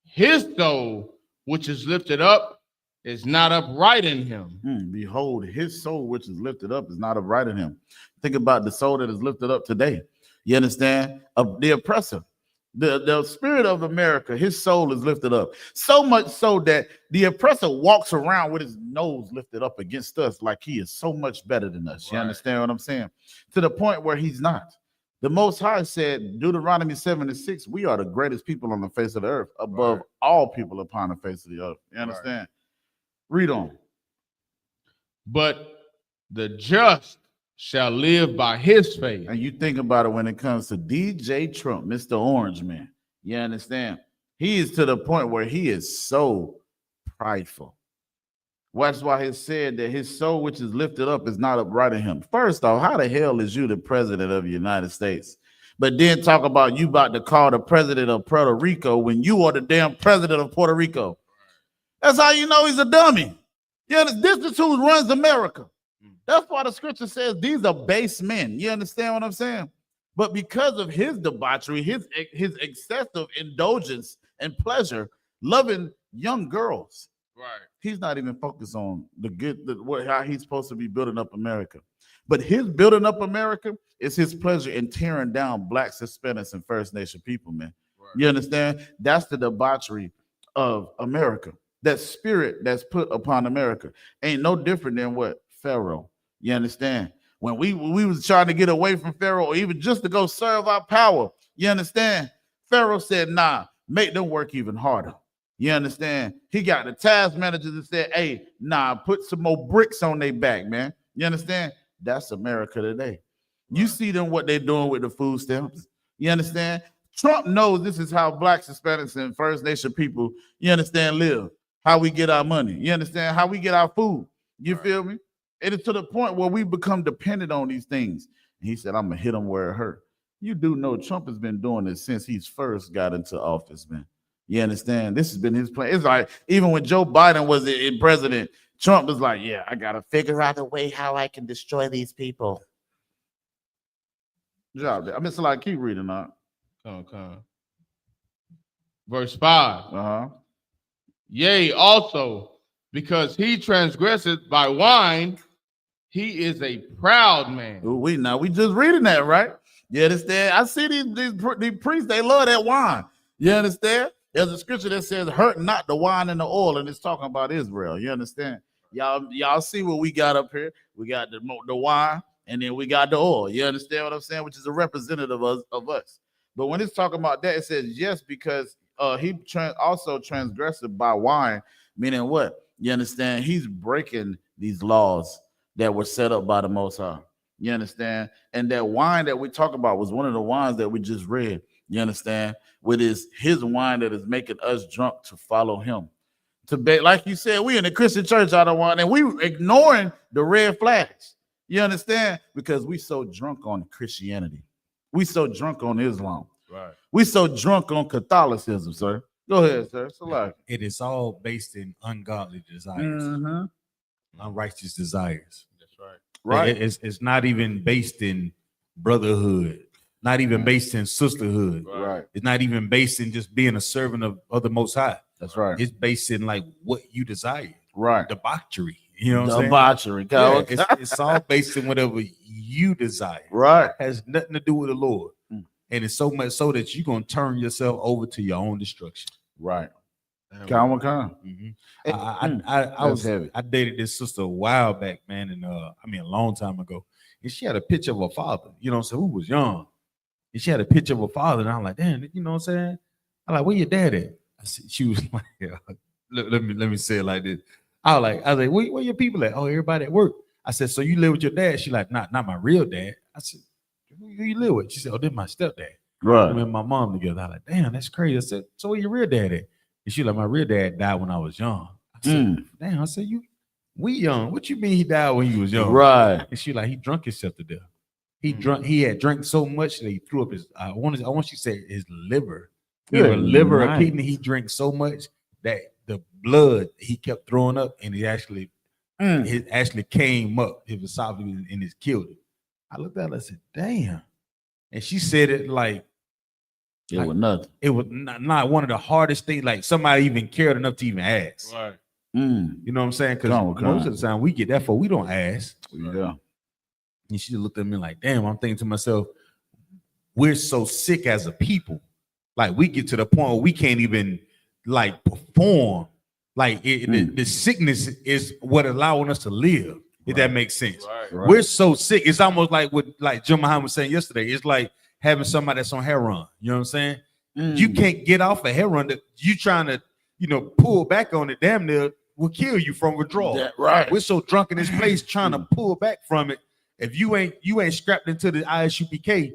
[SPEAKER 3] his soul, which is lifted up, is not upright in him.
[SPEAKER 2] Behold, his soul, which is lifted up, is not upright in him. Think about the soul that is lifted up today. You understand? The oppressor. The spirit of America, his soul is lifted up. So much so that the oppressor walks around with his nose lifted up against us like he is so much better than us. Right. You understand what I'm saying? To the point where he's not. The Most High said, Deuteronomy 7:6, we are the greatest people on the face of the earth, above all people upon the face of the earth. You understand? Read on.
[SPEAKER 3] But the just shall live by his faith.
[SPEAKER 2] And you think about it when it comes to DJ Trump, Mr. Orange Man. You understand? He is to the point where he is so prideful. That's why he said that his soul, which is lifted up, is not upright in him. First off, how the hell is you the president of the United States? But then talk about you about to call the president of Puerto Rico when you are the damn president of Puerto Rico. That's how you know he's a dummy. Yeah, this is who runs America. That's why the scripture says these are base men. You understand what I'm saying? But because of his debauchery, his excessive indulgence and pleasure, loving young girls, right? He's not even focused on how he's supposed to be building up America. But his building up America is his pleasure in tearing down Blacks, Hispanics, and First Nation people, man. Right. You understand? That's the debauchery of America. That spirit that's put upon America ain't no different than what? Pharaoh. You understand? When we was trying to get away from Pharaoh, or even just to go serve our power, you understand? Pharaoh said, nah, make them work even harder. You understand? He got the task managers that said, hey, nah, put some more bricks on their back, man. You understand? That's America today. You see them, what they're doing with the food stamps. You understand? Trump knows this is how Blacks, Hispanics, and First Nation people, you understand, live. How we get our money. You understand? How we get our food. You feel me? It is to the point where we become dependent on these things. And he said, I'm going to hit them where it hurt. You do know Trump has been doing this since he's first got into office, man. You understand? This has been his plan. It's like, even when Joe Biden was in president, Trump was like, yeah, I got to figure out a way how I can destroy these people. Good job there. I mean, so like, keep reading out.
[SPEAKER 3] Come. Verse 5.
[SPEAKER 2] Uh-huh.
[SPEAKER 3] Yea, also, because he transgresseth by wine, he is a proud man.
[SPEAKER 2] We just reading that, right? You understand? I see these priests, they love that wine. You understand? There's a scripture that says, hurt not the wine and the oil, and it's talking about Israel. You understand? Y'all see what we got up here? We got the wine, and then we got the oil. You understand what I'm saying? Which is a representative of us. But when it's talking about that, it says, yes, because he also transgressed by wine, meaning what? You understand? He's breaking these laws that were set up by the Most High. You understand? And that wine that we talk about was one of the wines that we just read. You understand? With his wine that is making us drunk to follow him. Like you said, we in the Christian church out of wine, and we ignoring the red flags. You understand? Because we so drunk on Christianity. We so drunk on Islam.
[SPEAKER 3] Right.
[SPEAKER 2] We so drunk on Catholicism, sir. Go ahead, sir.
[SPEAKER 4] It is all based in ungodly desires, unrighteous desires.
[SPEAKER 3] That's right.
[SPEAKER 2] Right.
[SPEAKER 4] It's not even based in brotherhood, not even based in sisterhood.
[SPEAKER 2] Right.
[SPEAKER 4] It's not even based in just being a servant of the Most High.
[SPEAKER 2] That's right.
[SPEAKER 4] It's based in like what you desire.
[SPEAKER 2] Right.
[SPEAKER 4] Debauchery. You know what I'm
[SPEAKER 2] saying? Debauchery.
[SPEAKER 4] Yeah, it's all based in whatever you desire.
[SPEAKER 2] Right.
[SPEAKER 4] It has nothing to do with the Lord. And it's so much so that you're going to turn yourself over to your own destruction.
[SPEAKER 2] Right.
[SPEAKER 4] Mhm.
[SPEAKER 2] That's heavy.
[SPEAKER 4] I dated this sister a while back, man, and a long time ago. And she had a picture of her father, you know what I'm saying, who was young. And she had a picture of her father, and I'm like, damn, you know what I'm saying? I'm like, where your dad at? I said, she was like, yeah, let me say it like this. I was like, where your people at? Oh, everybody at work. I said, so you live with your dad? She like, not my real dad. I said, who you live with? She said, oh, this is my stepdad.
[SPEAKER 2] Right.
[SPEAKER 4] Me and my mom together. I like, damn, that's crazy. I said, so where your real dad at? And she like, my real dad died when I was young. I said, damn. I said, we young. What you mean he died when he was young?
[SPEAKER 2] Right.
[SPEAKER 4] And she like, he drunk himself to death. He had drank so much that he threw up his. I want you to say his liver. Either liver or kidney. He drank so much that the blood he kept throwing up, and it actually came up his esophagus and it killed him. I looked at her. I said, damn. And she said it like
[SPEAKER 2] it was nothing.
[SPEAKER 4] It was not one of the hardest things. Like somebody even cared enough to even ask.
[SPEAKER 3] Right.
[SPEAKER 4] You know what I'm saying? Because most of the time we get that for we don't ask.
[SPEAKER 2] Yeah.
[SPEAKER 4] And she looked at me like, damn. I'm thinking to myself, we're so sick as a people. Like we get to the point where we can't even like perform. Like the sickness is what allowing us to live. If that makes sense. Right. We're so sick. It's almost like what Jim Muhammad was saying yesterday. It's like having somebody that's on heroin. You know what I'm saying? You can't get off of heroin. That you trying to, pull back on it. Damn near will kill you from withdrawal.
[SPEAKER 2] Right.
[SPEAKER 4] We're so drunk in this place trying to pull back from it. If you ain't strapped into the I.S.U.P.K,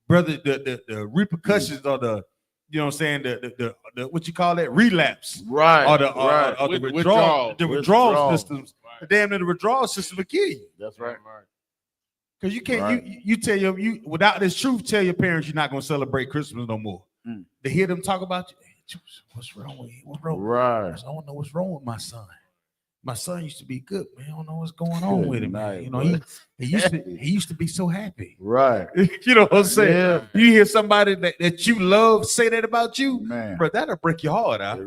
[SPEAKER 4] brother, the repercussions or the, you know what I'm saying, the what you call that, relapse,
[SPEAKER 2] right?
[SPEAKER 4] Or the withdrawal systems. Right. Damn near the withdrawal system will kill you.
[SPEAKER 2] That's right.
[SPEAKER 4] Because you can't you tell you without this truth, tell your parents you're not gonna celebrate Christmas no more. To hear them talk about you, hey, what's wrong with you? What's wrong?
[SPEAKER 2] Right.
[SPEAKER 4] I don't know what's wrong with my son. My son used to be good, man. I don't know what's going on with him, man. He used to be so happy.
[SPEAKER 2] Right.
[SPEAKER 4] You know what I'm saying?
[SPEAKER 2] Yeah.
[SPEAKER 4] You hear somebody that you love say that about you,
[SPEAKER 2] man,
[SPEAKER 4] bro, that'll break your heart out.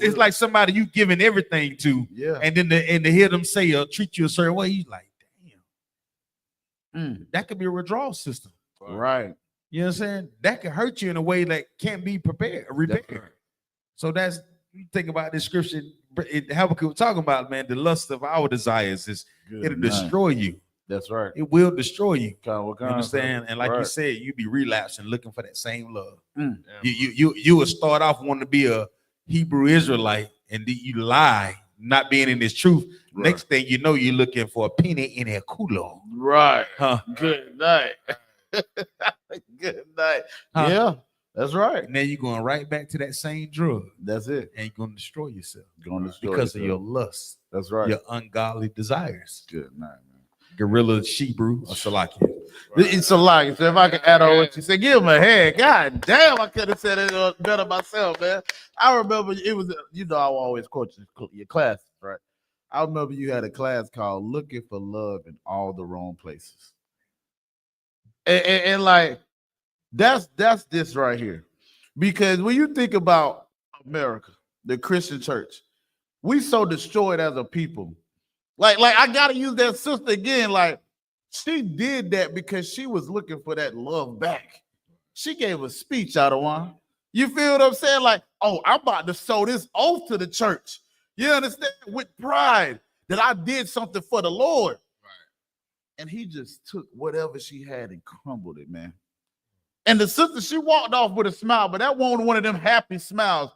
[SPEAKER 2] It's
[SPEAKER 4] like somebody you giving everything to, and then to hear them say or treat you a certain way, you like, damn. That could be a withdrawal system.
[SPEAKER 2] Right.
[SPEAKER 4] You know what I'm saying? That could hurt you in a way that can't be repaired. So that's, you think about this scripture, Habakkuk was talking about, man, the lust of our desires it'll destroy you.
[SPEAKER 2] That's right.
[SPEAKER 4] It will destroy you.
[SPEAKER 2] You
[SPEAKER 4] understand? And like you said, you be relapsing, looking for that same love. You will start off wanting to be a Hebrew Israelite, and you lie, not being in this truth. Right. Next thing you know, you're looking for a penny in a culo.
[SPEAKER 2] Right.
[SPEAKER 4] Huh?
[SPEAKER 2] Good night. Good night.
[SPEAKER 4] Huh?
[SPEAKER 2] Yeah. That's right.
[SPEAKER 4] And then you're going right back to that same drug.
[SPEAKER 2] That's it.
[SPEAKER 4] And you're going to destroy yourself.
[SPEAKER 2] Because
[SPEAKER 4] of your lust.
[SPEAKER 2] That's right.
[SPEAKER 4] Your ungodly desires.
[SPEAKER 2] Good night, man.
[SPEAKER 4] Gorilla, Shebrew, or Salakia.
[SPEAKER 2] Right. It's Salakia. So if I can add on what you said, give him a hand. God damn, I could have said it better myself, man. I remember it was, I always quote your classes, right? I remember you had a class called Looking for Love in All the Wrong Places. And like, that's this right here. Because when you think about America, the Christian church, we so destroyed as a people. Like I gotta use that sister again. Like, she did that because she was looking for that love back. She gave a speech out of one. You feel what I'm saying? Like, oh, I'm about to sow this oath to the church. You understand? With pride that I did something for the Lord. Right. And he just took whatever she had and crumbled it, man. And the sister, she walked off with a smile, but that wasn't one of them happy smiles.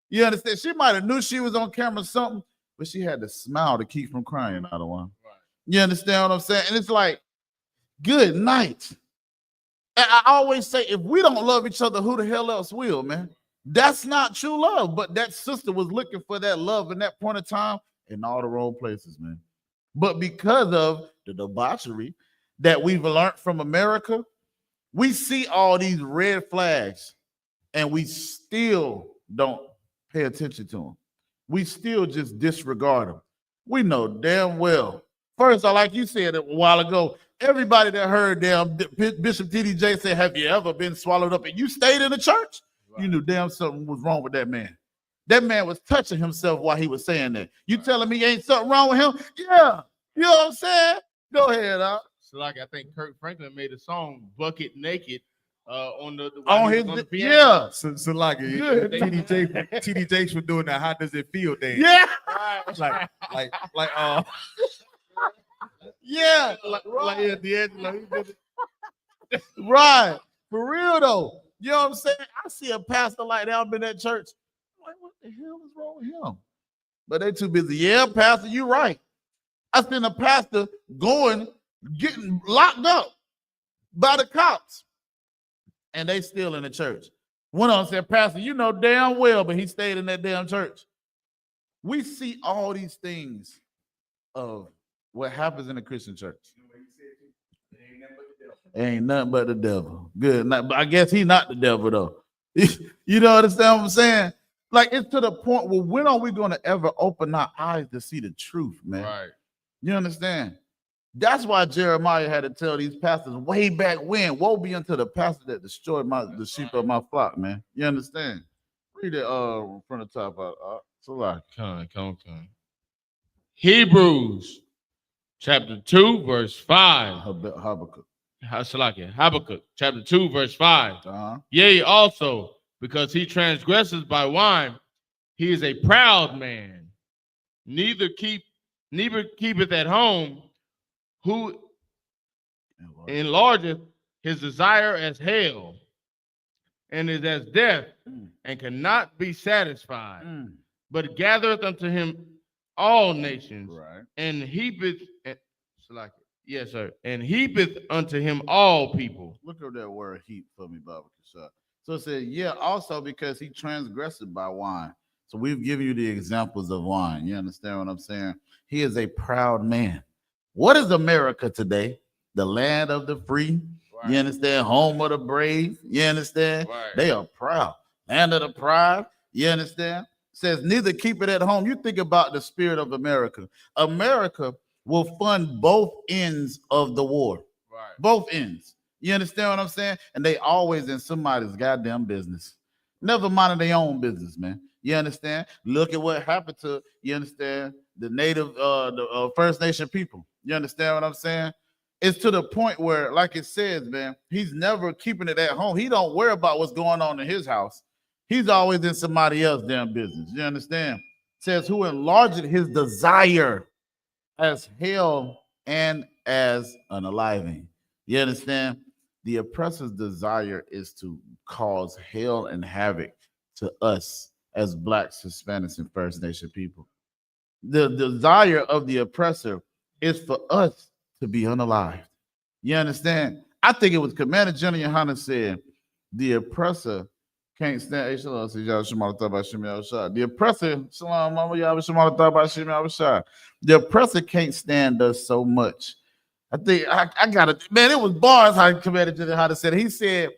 [SPEAKER 2] You understand? She might have knew she was on camera or something, but she had to smile to keep from crying out of one. Right. You understand what I'm saying? And it's like, good night. And I always say, if we don't love each other, who the hell else will, man? That's not true love. But that sister was looking for that love in that point of time in all the wrong places, man. But because of the debauchery that we've learned from America, we see all these red flags and we still don't pay attention to them. We still just disregard them. We know damn well. First, like you said a while ago, everybody that heard Bishop TDJ say, have you ever been swallowed up and you stayed in the church? Right. You knew damn something was wrong with that man. That man was touching himself while he was saying that. You telling me ain't something wrong with him? Yeah. You know what I'm saying? Go ahead,
[SPEAKER 3] So like I think Kirk Franklin made a song, Bucket Naked, On the
[SPEAKER 2] On his yeah.
[SPEAKER 4] So like
[SPEAKER 3] Good.
[SPEAKER 4] TD Jakes was doing that. How does it feel? Then
[SPEAKER 2] Yeah.
[SPEAKER 4] like
[SPEAKER 2] Yeah.
[SPEAKER 3] Like D'Angelo, he did it.
[SPEAKER 2] Right. For real though. You know what I'm saying? I see a pastor like that. I've been at church. I'm like, what the hell is wrong with him? But they too busy. Yeah, pastor, you right. I seen a pastor getting locked up by the cops. And they still in the church. One of them said, Pastor, you know damn well, but he stayed in that damn church. We see all these things of what happens in the Christian church. Ain't nothing but the devil. Good. But I guess he's not the devil, though. You know what I'm saying? Like, it's to the point where when are we going to ever open our eyes to see the truth, man?
[SPEAKER 3] Right.
[SPEAKER 2] You understand? That's why Jeremiah had to tell these pastors way back when, woe be unto the pastor that destroyed the sheep of my flock, man. You understand? Read it from the top out. So like,
[SPEAKER 3] Come. Hebrews chapter 2, verse 5.
[SPEAKER 2] Habakkuk.
[SPEAKER 3] Habakkuk chapter 2, verse 5. Yea, also, because he transgresses by wine, he is a proud man, neither keepeth at home, who enlargeth his desire as hell, and is as death, and cannot be satisfied, but gathereth unto him all nations, and heapeth, yes, sir, and heapeth unto him all people.
[SPEAKER 2] Look up that word heap for me, Baba Kashad. So it says, yeah, also because he transgressed by wine. So we've given you the examples of wine. You understand what I'm saying? He is a proud man. What is America today? The land of the free. Right. You understand? Home of the brave. You understand? Right. They are proud. Land of the proud. You understand? Says neither keep it at home. You think about the spirit of America. America will fund both ends of the war. Right. Both ends. You understand what I'm saying? And they always in somebody's goddamn business. Never minding their own business, man. You understand? Look at what happened to, you understand, the native, the First Nation people. You understand what I'm saying? It's to the point where, like it says, man, he's never keeping it at home. He don't worry about what's going on in his house. He's always in somebody else's damn business. You understand? It says, who enlarged his desire as hell and as unaliving. You understand? The oppressor's desire is to cause hell and havoc to us as Blacks, Hispanics, and First Nation people. The desire of the oppressor is for us to be unalived. You understand? I think it was Commander General YAHANNA said, the oppressor can't stand. The oppressor, the oppressor can't stand us so much. I think I got it, man. It was bars how Commander General YAHANNA said. He said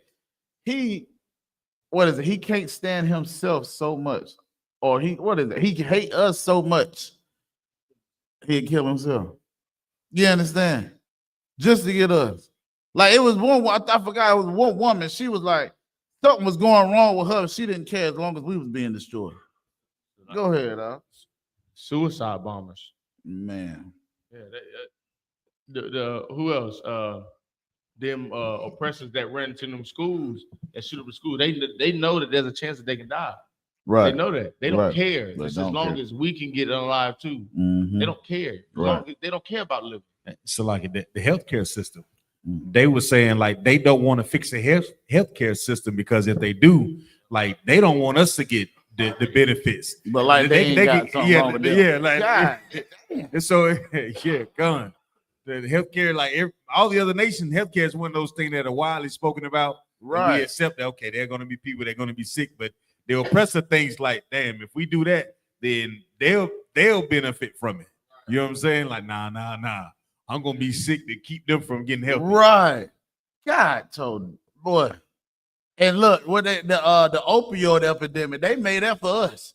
[SPEAKER 2] he can't stand himself so much, or he hate us so much. He'd kill himself. You understand? Just to get us. Like it was one, I forgot it was one woman. She was like, something was going wrong with her. She didn't care as long as we was being destroyed. Go ahead,
[SPEAKER 3] Suicide bombers.
[SPEAKER 2] Man.
[SPEAKER 3] Yeah, who else? Them oppressors that ran into them schools, that shoot up the school. They know that there's a chance that they can die. Right. They know that. They don't care. Just as long as we can get alive too. Mm-hmm. They don't care. They don't care about living.
[SPEAKER 4] So like the healthcare system, they were saying like they don't want to fix the healthcare system because if they do, like they don't want us to get the benefits.
[SPEAKER 2] But like they got something wrong with them.
[SPEAKER 4] Yeah, like and so gone. The healthcare, like all the other nations, healthcare is one of those things that are widely spoken about. Right. We accept that, okay, they're going to be people, they're going to be sick, but the oppressor things like, damn, if we do that, then they'll benefit from it. You know what I'm saying? Like, nah. I'm going to be sick to keep them from getting healthy.
[SPEAKER 2] Right. God told boy. And look, what the opioid epidemic, they made that for us,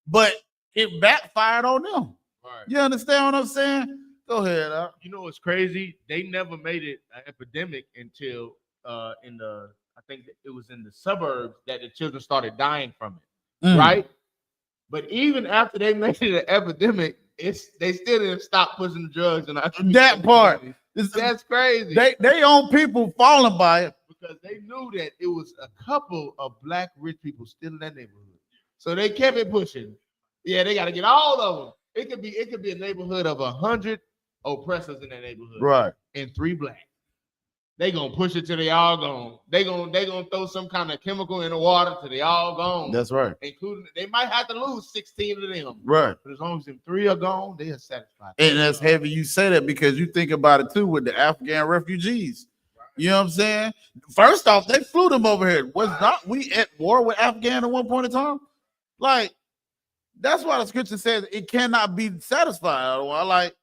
[SPEAKER 2] but it backfired on them. Right. You understand what I'm saying? Go ahead.
[SPEAKER 3] You know what's crazy? They never made it an epidemic until I think it was in the suburbs that the children started dying from it, right? But even after they made it an epidemic, they still didn't stop pushing the drugs. And
[SPEAKER 2] that part,
[SPEAKER 3] that's crazy.
[SPEAKER 2] They own people falling by it,
[SPEAKER 3] because they knew that it was a couple of black rich people still in that neighborhood. So they kept it pushing. Yeah, they got to get all of them. It could be a neighborhood of 100 oppressors in that neighborhood.
[SPEAKER 2] Right.
[SPEAKER 3] And 3 black. They gonna push it till they all gone. They gonna throw some kind of chemical in the water till they all gone.
[SPEAKER 2] That's right.
[SPEAKER 3] Including they might have to lose 16 of them.
[SPEAKER 2] Right.
[SPEAKER 3] But as long as them 3 are gone, they are satisfied.
[SPEAKER 2] And that's heavy you say that because you think about it too with the Afghan refugees. You know what I'm saying? First off, they flew them over here. Was not we at war with Afghan at one point in time? Like, that's why the scripture says it cannot be satisfied. Like,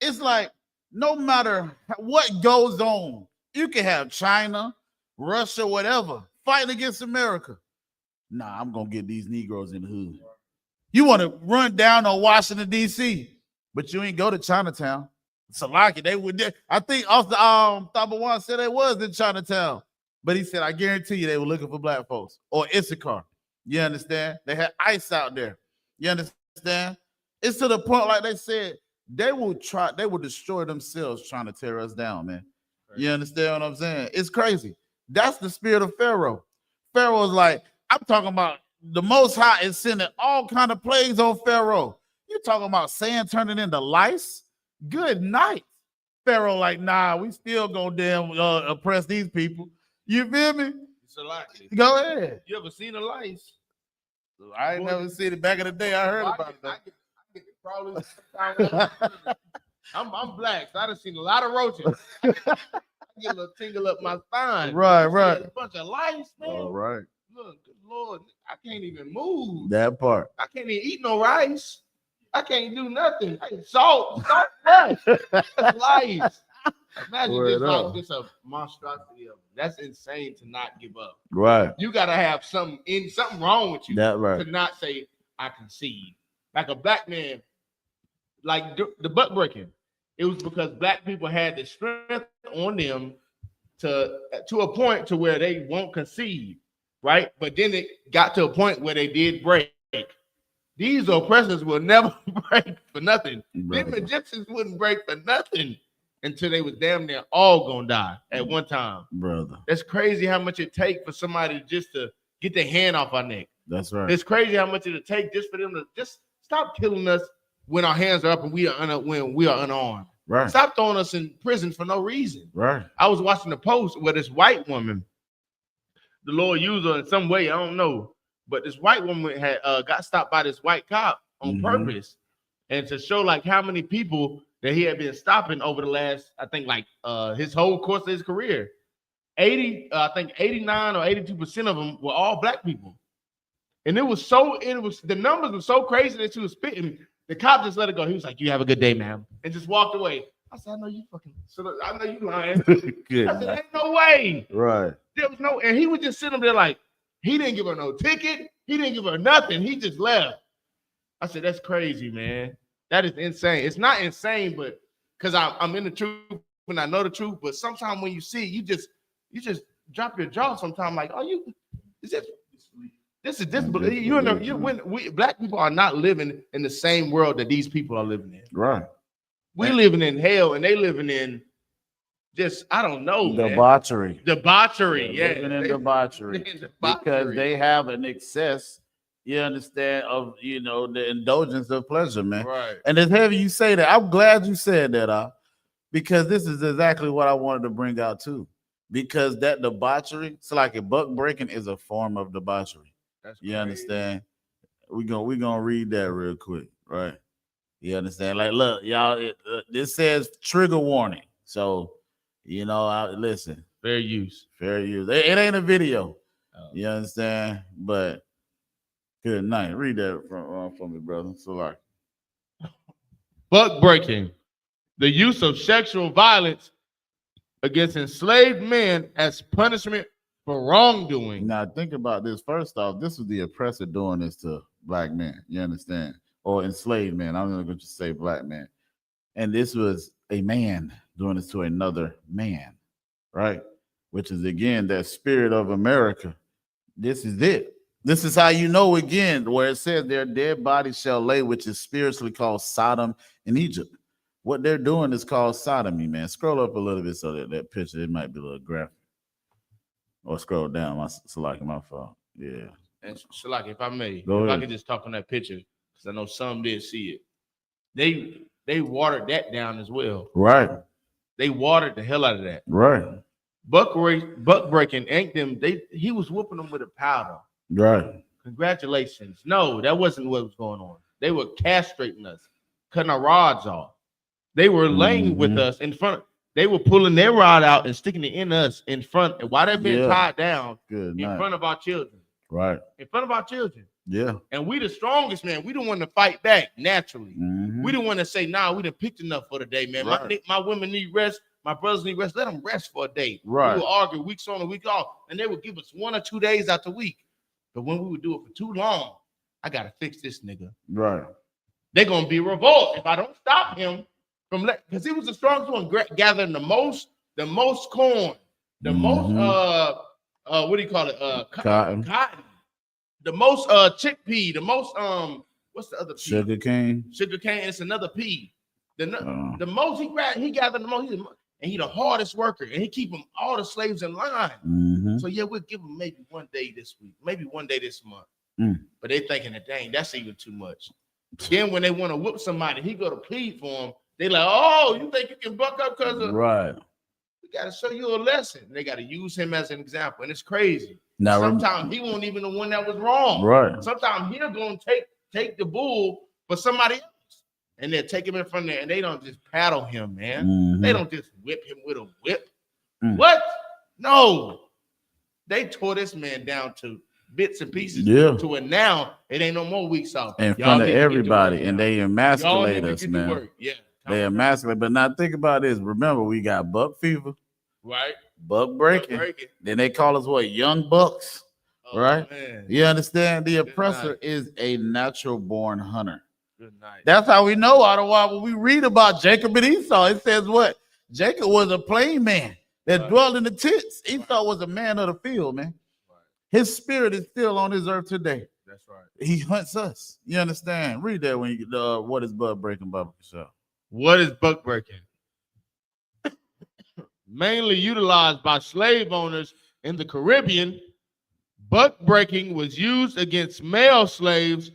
[SPEAKER 2] it's like no matter what goes on, you can have China, Russia, whatever, fighting against America. Nah, I'm gonna get these Negroes in the hood. You want to run down on Washington, D.C., but you ain't go to Chinatown. Salaki, they would. I think Thabawan said they was in Chinatown, but he said, I guarantee you they were looking for black folks or I.S.U.P.K. You understand? They had ICE out there. You understand? It's to the point, like they said, they will destroy themselves trying to tear us down, man. You understand what I'm saying? It's crazy. That's the spirit of Pharaoh. Pharaoh's like, I'm talking about the Most High is sending all kind of plagues on Pharaoh. You talking about sand turning into lice? Good night. Pharaoh like, nah, we still gonna damn oppress these people. You feel me?
[SPEAKER 3] It's a lot.
[SPEAKER 2] Go ahead.
[SPEAKER 3] You ever seen a lice?
[SPEAKER 2] I ain't never seen it back in the day. I heard about it.
[SPEAKER 3] I get probably. I'm black, so I done seen a lot of roaches. I get a little tingle up my spine.
[SPEAKER 2] Right.
[SPEAKER 3] A bunch of lice, man.
[SPEAKER 2] All right.
[SPEAKER 3] Look, good Lord, I can't even move.
[SPEAKER 2] That part.
[SPEAKER 3] I can't even eat no rice. I can't do nothing. Salt fresh. That's lice. Imagine this a monstrosity of it. That's insane to not give up.
[SPEAKER 2] Right.
[SPEAKER 3] You gotta have something wrong with you
[SPEAKER 2] to
[SPEAKER 3] not say I concede. Like a black man, like the butt breaking. It was because black people had the strength on them to a point to where they won't concede, right? But then it got to a point where they did break. These oppressors will never break for nothing.
[SPEAKER 2] Brother.
[SPEAKER 3] Them Egyptians wouldn't break for nothing until they was damn near all gonna die at one time.
[SPEAKER 2] Brother.
[SPEAKER 3] That's crazy how much it take for somebody just to get their hand off our neck.
[SPEAKER 2] That's right.
[SPEAKER 3] It's crazy how much it'll take just for them to just stop killing us when our hands are up and when we are unarmed.
[SPEAKER 2] Right.
[SPEAKER 3] Stop throwing us in prison for no reason.
[SPEAKER 2] Right.
[SPEAKER 3] I was watching the post where this white woman, the Lord used her in some way, I don't know, but this white woman had got stopped by this white cop on purpose, and to show like how many people that he had been stopping over the last, I think like his whole course of his career. 89 or 82% of them were all black people. And the numbers were so crazy that she was spitting. The cop just let it go. He was like, "You have a good day, ma'am," and just walked away. I said, "I know you I know you lying."
[SPEAKER 2] Good.
[SPEAKER 3] I said, "Ain't no way."
[SPEAKER 2] Right.
[SPEAKER 3] There was no, and he would just sit up there like, he didn't give her no ticket. He didn't give her nothing. He just left. I said, that's crazy, man. That is insane. It's not insane, but because I'm in the truth and I know the truth. But sometimes when you see, you just drop your jaw. Sometimes like, black people are not living in the same world that these people are living in.
[SPEAKER 2] Right.
[SPEAKER 3] We living in hell and they living in just, I don't know,
[SPEAKER 2] Debauchery.
[SPEAKER 3] Debauchery, yeah.
[SPEAKER 2] Living in debauchery. Because they have an excess, you understand, of, the indulgence of pleasure, man.
[SPEAKER 3] Right.
[SPEAKER 2] And it's heavy you say that. I'm glad you said that, because this is exactly what I wanted to bring out too. Because that debauchery, it's like a buck breaking is a form of debauchery. You understand? We're gonna read that real quick, right? You understand? Like, look, y'all, this says trigger warning. So, listen.
[SPEAKER 3] Fair use.
[SPEAKER 2] It ain't a video. Oh. You understand? But good night. Read that from me, brother. So like,
[SPEAKER 3] buck breaking, the use of sexual violence against enslaved men as punishment for wrongdoing.
[SPEAKER 2] Now think about this. First off, this was the oppressor doing this to black men. You understand? Or enslaved men. I'm not going to say black men. And this was a man doing this to another man, right? Which is again that spirit of America. This is it. This is how you know again where it says their dead bodies shall lay, which is spiritually called Sodom in Egypt. What they're doing is called sodomy, man. Scroll up a little bit so that picture, it might be a little graphic. Or scroll down. My Salaki, my fault. Yeah.
[SPEAKER 3] And Shalak, if I may,
[SPEAKER 2] Go
[SPEAKER 3] if I
[SPEAKER 2] ahead.
[SPEAKER 3] could just talk on that picture, because I know some did see it. They watered that down as well.
[SPEAKER 2] Right.
[SPEAKER 3] They watered the hell out of that.
[SPEAKER 2] Right.
[SPEAKER 3] Buck breaking ain't them. He was whooping them with a powder.
[SPEAKER 2] Right.
[SPEAKER 3] Congratulations. No, that wasn't what was going on. They were castrating us, cutting our rods off. They were laying with us in front. They were pulling their rod out and sticking it in us in front. And while they're being tied down in front of our children.
[SPEAKER 2] Right.
[SPEAKER 3] In front of our children.
[SPEAKER 2] Yeah.
[SPEAKER 3] And we the strongest, man. We don't want to fight back naturally. We don't want to say, nah, we done picked enough for the day, man.
[SPEAKER 2] Right.
[SPEAKER 3] My women need rest. My brothers need rest. Let them rest for a day.
[SPEAKER 2] Right.
[SPEAKER 3] We would argue weeks on and week off. And they would give us 1 or 2 days out the week. But when we would do it for too long, I got to fix this nigga.
[SPEAKER 2] Right.
[SPEAKER 3] They're going to be revolt if I don't stop him from because he was the strongest one, gathering the most corn, the most, what do you call it? Cotton. The most chickpea, the most what's the other pea?
[SPEAKER 2] Sugar cane.
[SPEAKER 3] Sugar cane. It's another pea. The most he gathered the most, and he the hardest worker, and he keep them all the slaves in line. So yeah, we'll give him maybe 1 day this week, maybe 1 day this month. But they thinking that dang, that's even too much. Then when they want to whoop somebody, he go to plead for him. They like, oh, you think you can buck up because of
[SPEAKER 2] right?
[SPEAKER 3] We got to show you a lesson. They got to use him as an example, and it's crazy.
[SPEAKER 2] Now,
[SPEAKER 3] sometimes he won't even the one that was wrong.
[SPEAKER 2] Right.
[SPEAKER 3] Sometimes he'll go and take the bull for somebody else, and they'll take him in front there, and they don't just paddle him, man. They don't just whip him with a whip. What? No. They tore this man down to bits and pieces. To where now it ain't no more weeks off.
[SPEAKER 2] In front of everybody, and they emasculate us, man.
[SPEAKER 3] Yeah.
[SPEAKER 2] They emasculate, but now think about this. Remember, we got buck fever,
[SPEAKER 3] right?
[SPEAKER 2] Buck breaking. Then they call us what? Young bucks, right?
[SPEAKER 3] Man.
[SPEAKER 2] You understand? The oppressor is a natural born hunter.
[SPEAKER 3] Good night.
[SPEAKER 2] That's how we know. Otherwise, when we read about Jacob and Esau, it says what? Jacob was a plain man that dwelled in the tents. Esau was a man of the field, man. His spirit is still on this earth today.
[SPEAKER 3] That's right.
[SPEAKER 2] He hunts us. You understand? Read that when you what is buck breaking, Baba Kasha?
[SPEAKER 3] What is buck breaking? Mainly utilized by slave owners in the Caribbean, buck breaking was used against male slaves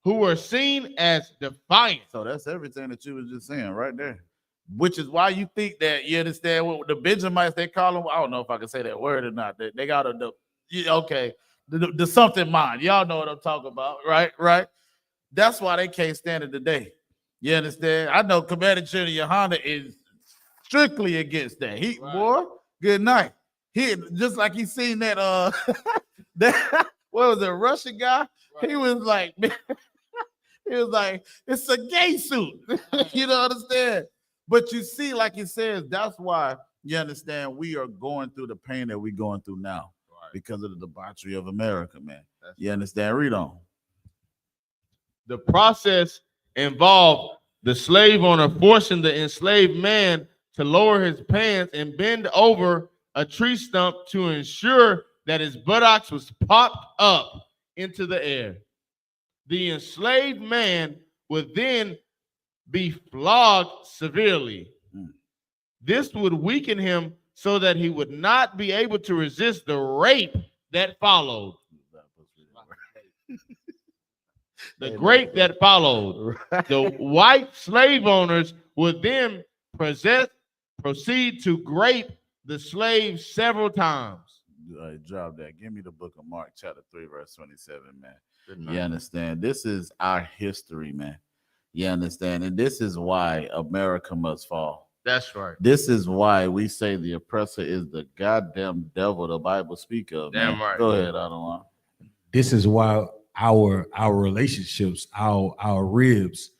[SPEAKER 3] who were seen as defiant.
[SPEAKER 2] So that's everything that you was just saying right there. Which is why you think that, you understand what the Benjamites, they call them, I don't know if I can say that word or not. They got the something mind. Y'all know what I'm talking about, right? Right. That's why they can't stand it today. You understand? I know Commander General YAHANNA is strictly against that. Boy, good night. He just like he seen that that what was it, Russian guy? Right. He was like, it's a gay suit. You don't understand? But you see, like he says, that's why you understand we are going through the pain that we're going through now. Because of the debauchery of America, man. You understand? Read on.
[SPEAKER 3] The process involved the slave owner forcing the enslaved man to lower his pants and bend over a tree stump to ensure that his buttocks was popped up into the air. The enslaved man would then be flogged severely. This would weaken him so that he would not be able to resist the rape that followed. The rape that followed. The white slave owners would then proceed to grape the slaves several times.
[SPEAKER 2] Drop that. Give me the book of Mark, chapter 3, verse 27, man. You understand? This is our history, man. You understand? And this is why America must fall.
[SPEAKER 3] That's right.
[SPEAKER 2] This is why we say the oppressor is the goddamn devil the Bible speak of.
[SPEAKER 3] Damn
[SPEAKER 2] man.
[SPEAKER 3] right.
[SPEAKER 2] Go ahead, I don't want.
[SPEAKER 4] This is why our relationships, our ribs,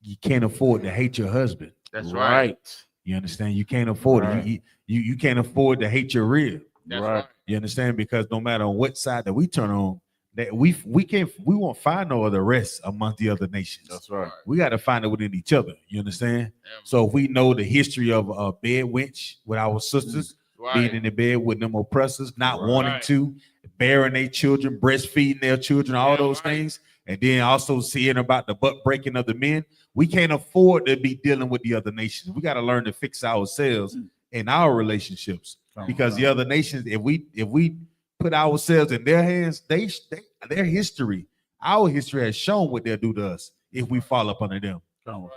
[SPEAKER 4] you can't afford to hate your husband.
[SPEAKER 3] That's right.
[SPEAKER 4] You understand? You can't afford it. You can't afford to hate your rib.
[SPEAKER 3] That's right.
[SPEAKER 4] You understand? Because no matter on what side that we turn on, that we won't find no other rest among the other nations.
[SPEAKER 2] That's right.
[SPEAKER 4] We got to find it within each other. You understand? So if we know the history of a bed wench with our sisters being in the bed with them oppressors, not wanting to, bearing their children, breastfeeding their children, all those things, and then also seeing about the butt breaking of the men, we can't afford to be dealing with the other nations. We got to learn to fix ourselves in our relationships. because the other nations, if we put ourselves in their hands, their history, our history has shown what they'll do to us if we fall up under them.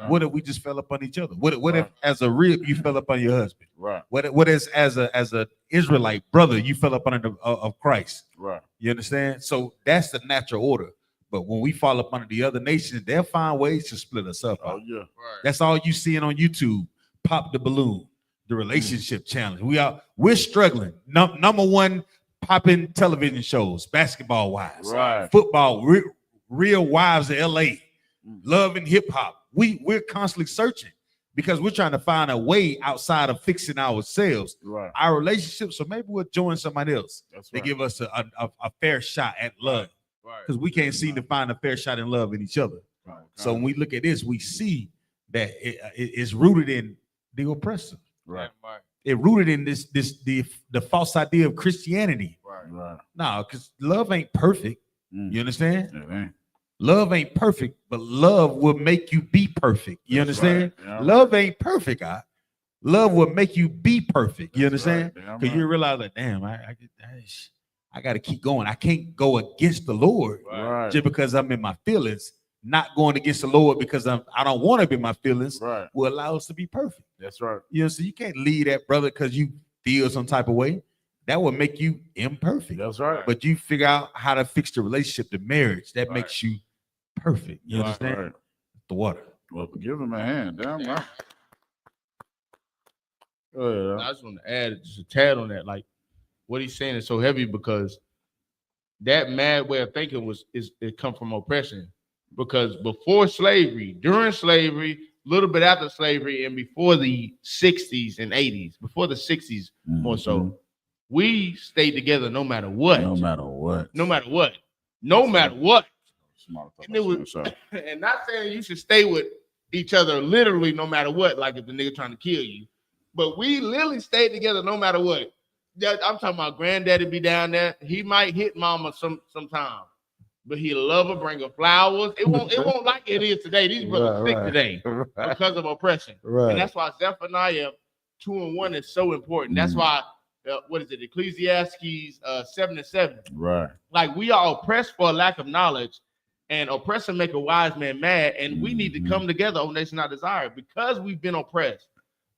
[SPEAKER 4] What if we just fell up on each other? What if as a rib you fell up on your husband?
[SPEAKER 2] Right.
[SPEAKER 4] What is as a Israelite brother you fell up under of Christ?
[SPEAKER 2] Right.
[SPEAKER 4] You understand? So that's the natural order. But when we fall up under the other nations, they'll find ways to split us up.
[SPEAKER 2] Oh yeah.
[SPEAKER 3] Right.
[SPEAKER 4] That's all you seeing on YouTube. Pop the balloon, the relationship challenge. We're struggling. Number one popping television shows, basketball wise,
[SPEAKER 2] Right.
[SPEAKER 4] football, real wives of LA, love and hip hop. We're constantly searching because we're trying to find a way outside of fixing ourselves,
[SPEAKER 2] Right.
[SPEAKER 4] our relationships. So maybe we'll join somebody else.
[SPEAKER 2] That's
[SPEAKER 4] They
[SPEAKER 2] right.
[SPEAKER 4] give us a fair shot at love because we can't seem to find a fair shot in love in each other.
[SPEAKER 2] Right.
[SPEAKER 4] So when we look at this, we see that it's rooted in the oppressor.
[SPEAKER 2] Right.
[SPEAKER 4] It rooted in the false idea of Christianity.
[SPEAKER 2] Right.
[SPEAKER 4] No, because love ain't perfect. You understand?
[SPEAKER 2] It ain't.
[SPEAKER 4] Love ain't perfect, but love will make you be perfect. You
[SPEAKER 2] That's
[SPEAKER 4] understand?
[SPEAKER 2] right. Yeah.
[SPEAKER 4] Love ain't perfect. Love will make you be perfect. You
[SPEAKER 2] That's
[SPEAKER 4] understand?
[SPEAKER 2] right. Yeah,
[SPEAKER 4] Because
[SPEAKER 2] right.
[SPEAKER 4] you realize that, damn, I got to keep going. I can't go against the Lord
[SPEAKER 2] Right.
[SPEAKER 4] just because I'm in my feelings. Not going against the Lord because I don't want to be in my feelings
[SPEAKER 2] Right.
[SPEAKER 4] will allow us to be perfect.
[SPEAKER 2] That's right.
[SPEAKER 4] You know, so you can't leave that brother because you feel some type of way. That will make you imperfect.
[SPEAKER 2] That's right.
[SPEAKER 4] But you figure out how to fix the relationship, the marriage. That
[SPEAKER 3] Right.
[SPEAKER 4] makes you perfect. You
[SPEAKER 3] Right.
[SPEAKER 4] understand?
[SPEAKER 2] Right.
[SPEAKER 4] The water.
[SPEAKER 2] Well, give him a hand. Damn
[SPEAKER 3] Yeah.
[SPEAKER 2] right. Go
[SPEAKER 3] I
[SPEAKER 2] ahead.
[SPEAKER 3] just want to add just a tad on that. Like what he's saying is so heavy because that mad way of thinking it come from oppression. Because before slavery, during slavery, a little bit after slavery, and before the 60s and 80s, before the 60s more so, we stayed together no matter what.
[SPEAKER 2] No matter what.
[SPEAKER 3] No matter what. No matter what.
[SPEAKER 2] Smart
[SPEAKER 3] And, it was, and not saying you should stay with each other literally no matter what, like if the nigga trying to kill you. But we literally stayed together no matter what. I'm talking about granddaddy be down there. He might hit mama sometime, but he'll love her, bring her flowers. It won't like it is today. These brothers sick today because of oppression.
[SPEAKER 2] Right.
[SPEAKER 3] And that's why Zephaniah 2:1 is so important. That's why what is it? Ecclesiastes 7:7.
[SPEAKER 2] Right.
[SPEAKER 3] Like we are oppressed for a lack of knowledge, and oppression make a wise man mad. And we need to come together, O nation I desire, because we've been oppressed,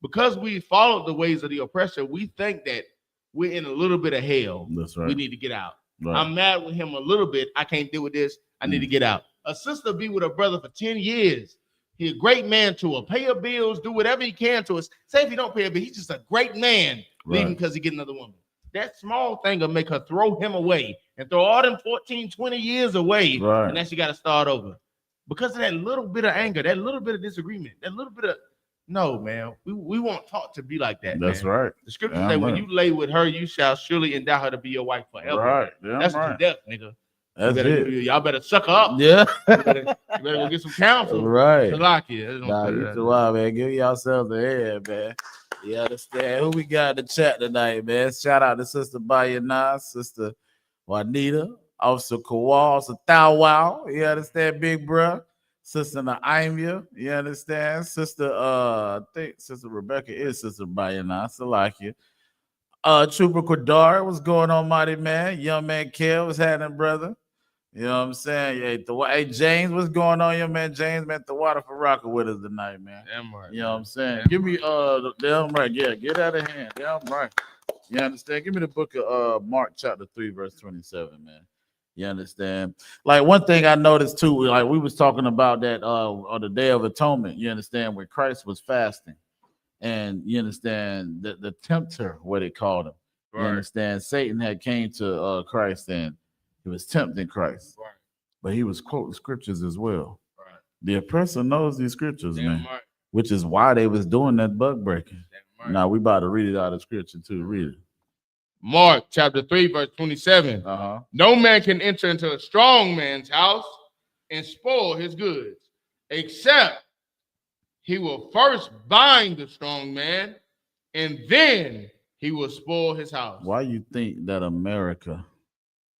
[SPEAKER 3] because we followed the ways of the oppressor. We think that we're in a little bit of hell.
[SPEAKER 2] That's right.
[SPEAKER 3] We need to get out.
[SPEAKER 2] Right.
[SPEAKER 3] I'm mad with him a little bit. I can't deal with this. I need to get out. A sister be with a brother for 10 years. He's a great man to her. Pay her bills, do whatever he can to us. Say if he don't pay her bill, he's just a great man.
[SPEAKER 2] Right.
[SPEAKER 3] Leaving because he get another woman. That small thing will make her throw him away and throw all them 14, 20 years away.
[SPEAKER 2] Right.
[SPEAKER 3] And then she got to start over. Because of that little bit of anger, that little bit of disagreement, that little bit of no, man. We won't talk to be like that.
[SPEAKER 2] That's
[SPEAKER 3] man.
[SPEAKER 2] right.
[SPEAKER 3] The scriptures
[SPEAKER 2] Damn
[SPEAKER 3] say when
[SPEAKER 2] right.
[SPEAKER 3] you lay with her, you shall surely endow her to be your wife forever.
[SPEAKER 2] Right. Damn
[SPEAKER 3] That's
[SPEAKER 2] right.
[SPEAKER 3] to death, nigga.
[SPEAKER 2] That's
[SPEAKER 3] Better-
[SPEAKER 2] it.
[SPEAKER 3] Y'all better suck her up.
[SPEAKER 2] Yeah.
[SPEAKER 3] You better go get some counsel.
[SPEAKER 2] Right.
[SPEAKER 3] To lock you.
[SPEAKER 2] Nah, you too wild, man. Give yourselves a hand, man. You understand? Who we got in the chat tonight, man? Shout out to Sister YAHANNA, Sister Juanita, Officer Kowal, Officer Thou Wow. You understand, big bruh? Sister Naimia, you understand? Sister, I think Sister Rebecca is Sister YAHANNA. So like you. Trooper Quadar, what's going on, mighty man? Young man Kel, what's happening, brother? You know what I'm saying? Hey, James, what's going on, young man? James, man, the water for rocking with us tonight, man.
[SPEAKER 3] Damn right.
[SPEAKER 2] You know what I'm saying?
[SPEAKER 3] Damn
[SPEAKER 2] Give me damn right, yeah, get out of hand. Damn right. You understand? Give me the book of Mark chapter 3, verse 27, man. You understand? Like one thing I noticed too, like we was talking about that on the Day of Atonement, you understand, when Christ was fasting. And you understand the tempter, what they called him. You
[SPEAKER 3] Right.
[SPEAKER 2] understand? Satan had came to Christ and he was tempting Christ.
[SPEAKER 3] Right.
[SPEAKER 2] But he was quoting scriptures as well.
[SPEAKER 3] Right.
[SPEAKER 2] The oppressor knows these scriptures,
[SPEAKER 3] Damn
[SPEAKER 2] man.
[SPEAKER 3] right.
[SPEAKER 2] Which is why they was doing that bug breaking.
[SPEAKER 3] Damn right.
[SPEAKER 2] Now we about to read it out of scripture too. Read it.
[SPEAKER 3] Mark chapter 3, verse 27.
[SPEAKER 2] Uh-huh.
[SPEAKER 3] No man can enter into a strong man's house and spoil his goods, except he will first bind the strong man, and then he will spoil his house.
[SPEAKER 2] Why you think that America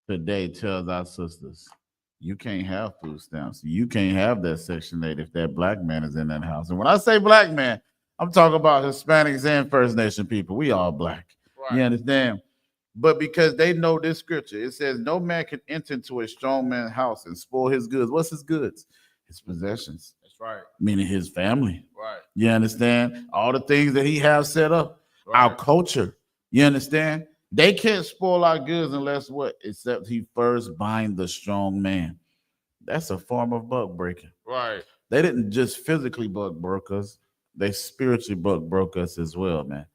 [SPEAKER 2] today tells our sisters you can't have food stamps, you can't have that Section 8 if that black man is in that house? And when I say black man, I'm talking about Hispanics and First Nation people. We all black. You understand? But because they know this scripture, it says, no man can enter into a strong man's house and spoil his goods. What's his goods? His possessions.
[SPEAKER 3] That's right.
[SPEAKER 2] Meaning his family.
[SPEAKER 3] Right.
[SPEAKER 2] You understand? All the things that he has set up. Right. Our culture. You understand? They can't spoil our goods unless what? Except he first bind the strong man. That's a form of buck breaking.
[SPEAKER 3] Right.
[SPEAKER 2] They didn't just physically buck broke us. They spiritually buck broke us as well, man.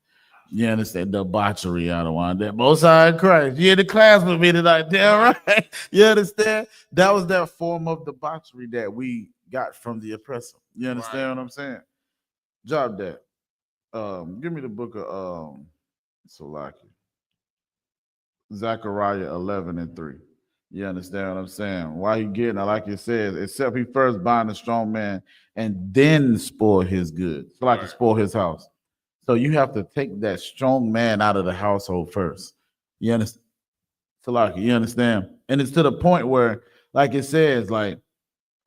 [SPEAKER 2] You understand? Debauchery out of one. That Most High Christ. You in the class with me tonight, damn right. You understand? That was that form of debauchery that we got from the oppressor. You understand what I'm saying? Drop that. Give me the book of Zechariah 11:3. You understand what I'm saying? Why he getting it, like it says, except he first bind a strong man and then spoil his goods. So like spoil his house. So you have to take that strong man out of the household first. You understand? So like you understand? And it's to the point where, like it says, like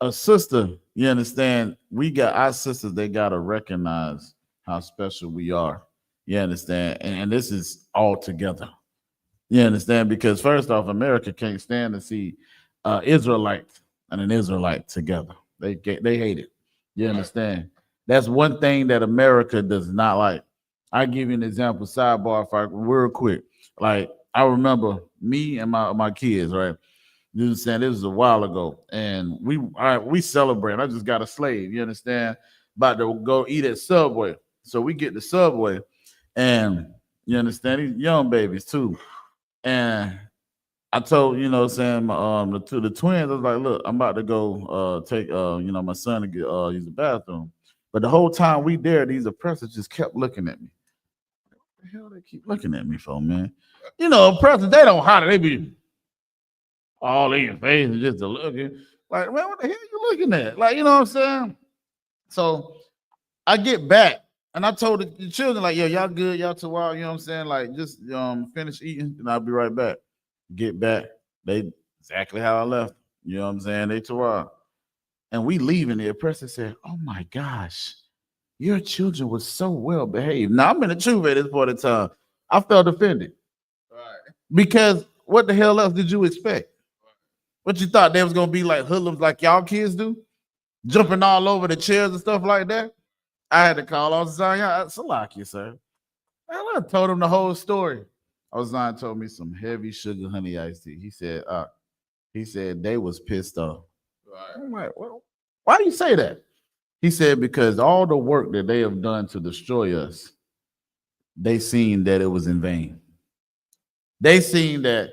[SPEAKER 2] a sister, you understand, we got our sisters, they gotta recognize how special we are. You understand? And this is all together. You understand? Because first off, America can't stand to see Israelite and an Israelite together. They hate it. You understand? That's one thing that America does not like. I give you an example, sidebar, if I real quick. Like I remember me and my kids, right? You understand? This was a while ago, and we celebrate. I just got a slave. You understand? About to go eat at Subway. So we get to Subway, and you understand? These young babies too. And I told, you know, saying the twins, I was like, look, I'm about to go take my son to get use the bathroom. But the whole time we there, these oppressors just kept looking at me. What the hell they keep looking at me for, man? You know, oppressors, they don't holler, they be all in your face and just looking. Like, man, what the hell you looking at? Like, you know what I'm saying? So I get back. And I told the children, like, yo, y'all good, y'all too wild, you know what I'm saying? Like, just finish eating, and I'll be right back. Get back. They exactly how I left. You know what I'm saying? They too wild. And we leaving, the oppressor said, oh my gosh, your children were so well behaved. Now I'm in the truth at this point in time. I felt offended. Right. Because what the hell else did you expect? What you thought they was gonna be like hoodlums like y'all kids do? Jumping all over the chairs and stuff like that? I had to call Ozan. Salakia, sir. I told him the whole story. Ozan told me some heavy sugar honey iced tea. He said they was pissed off. Right. I'm like, well, why do you say that? He said because all the work that they have done to destroy us, they seen that it was in vain. They seen that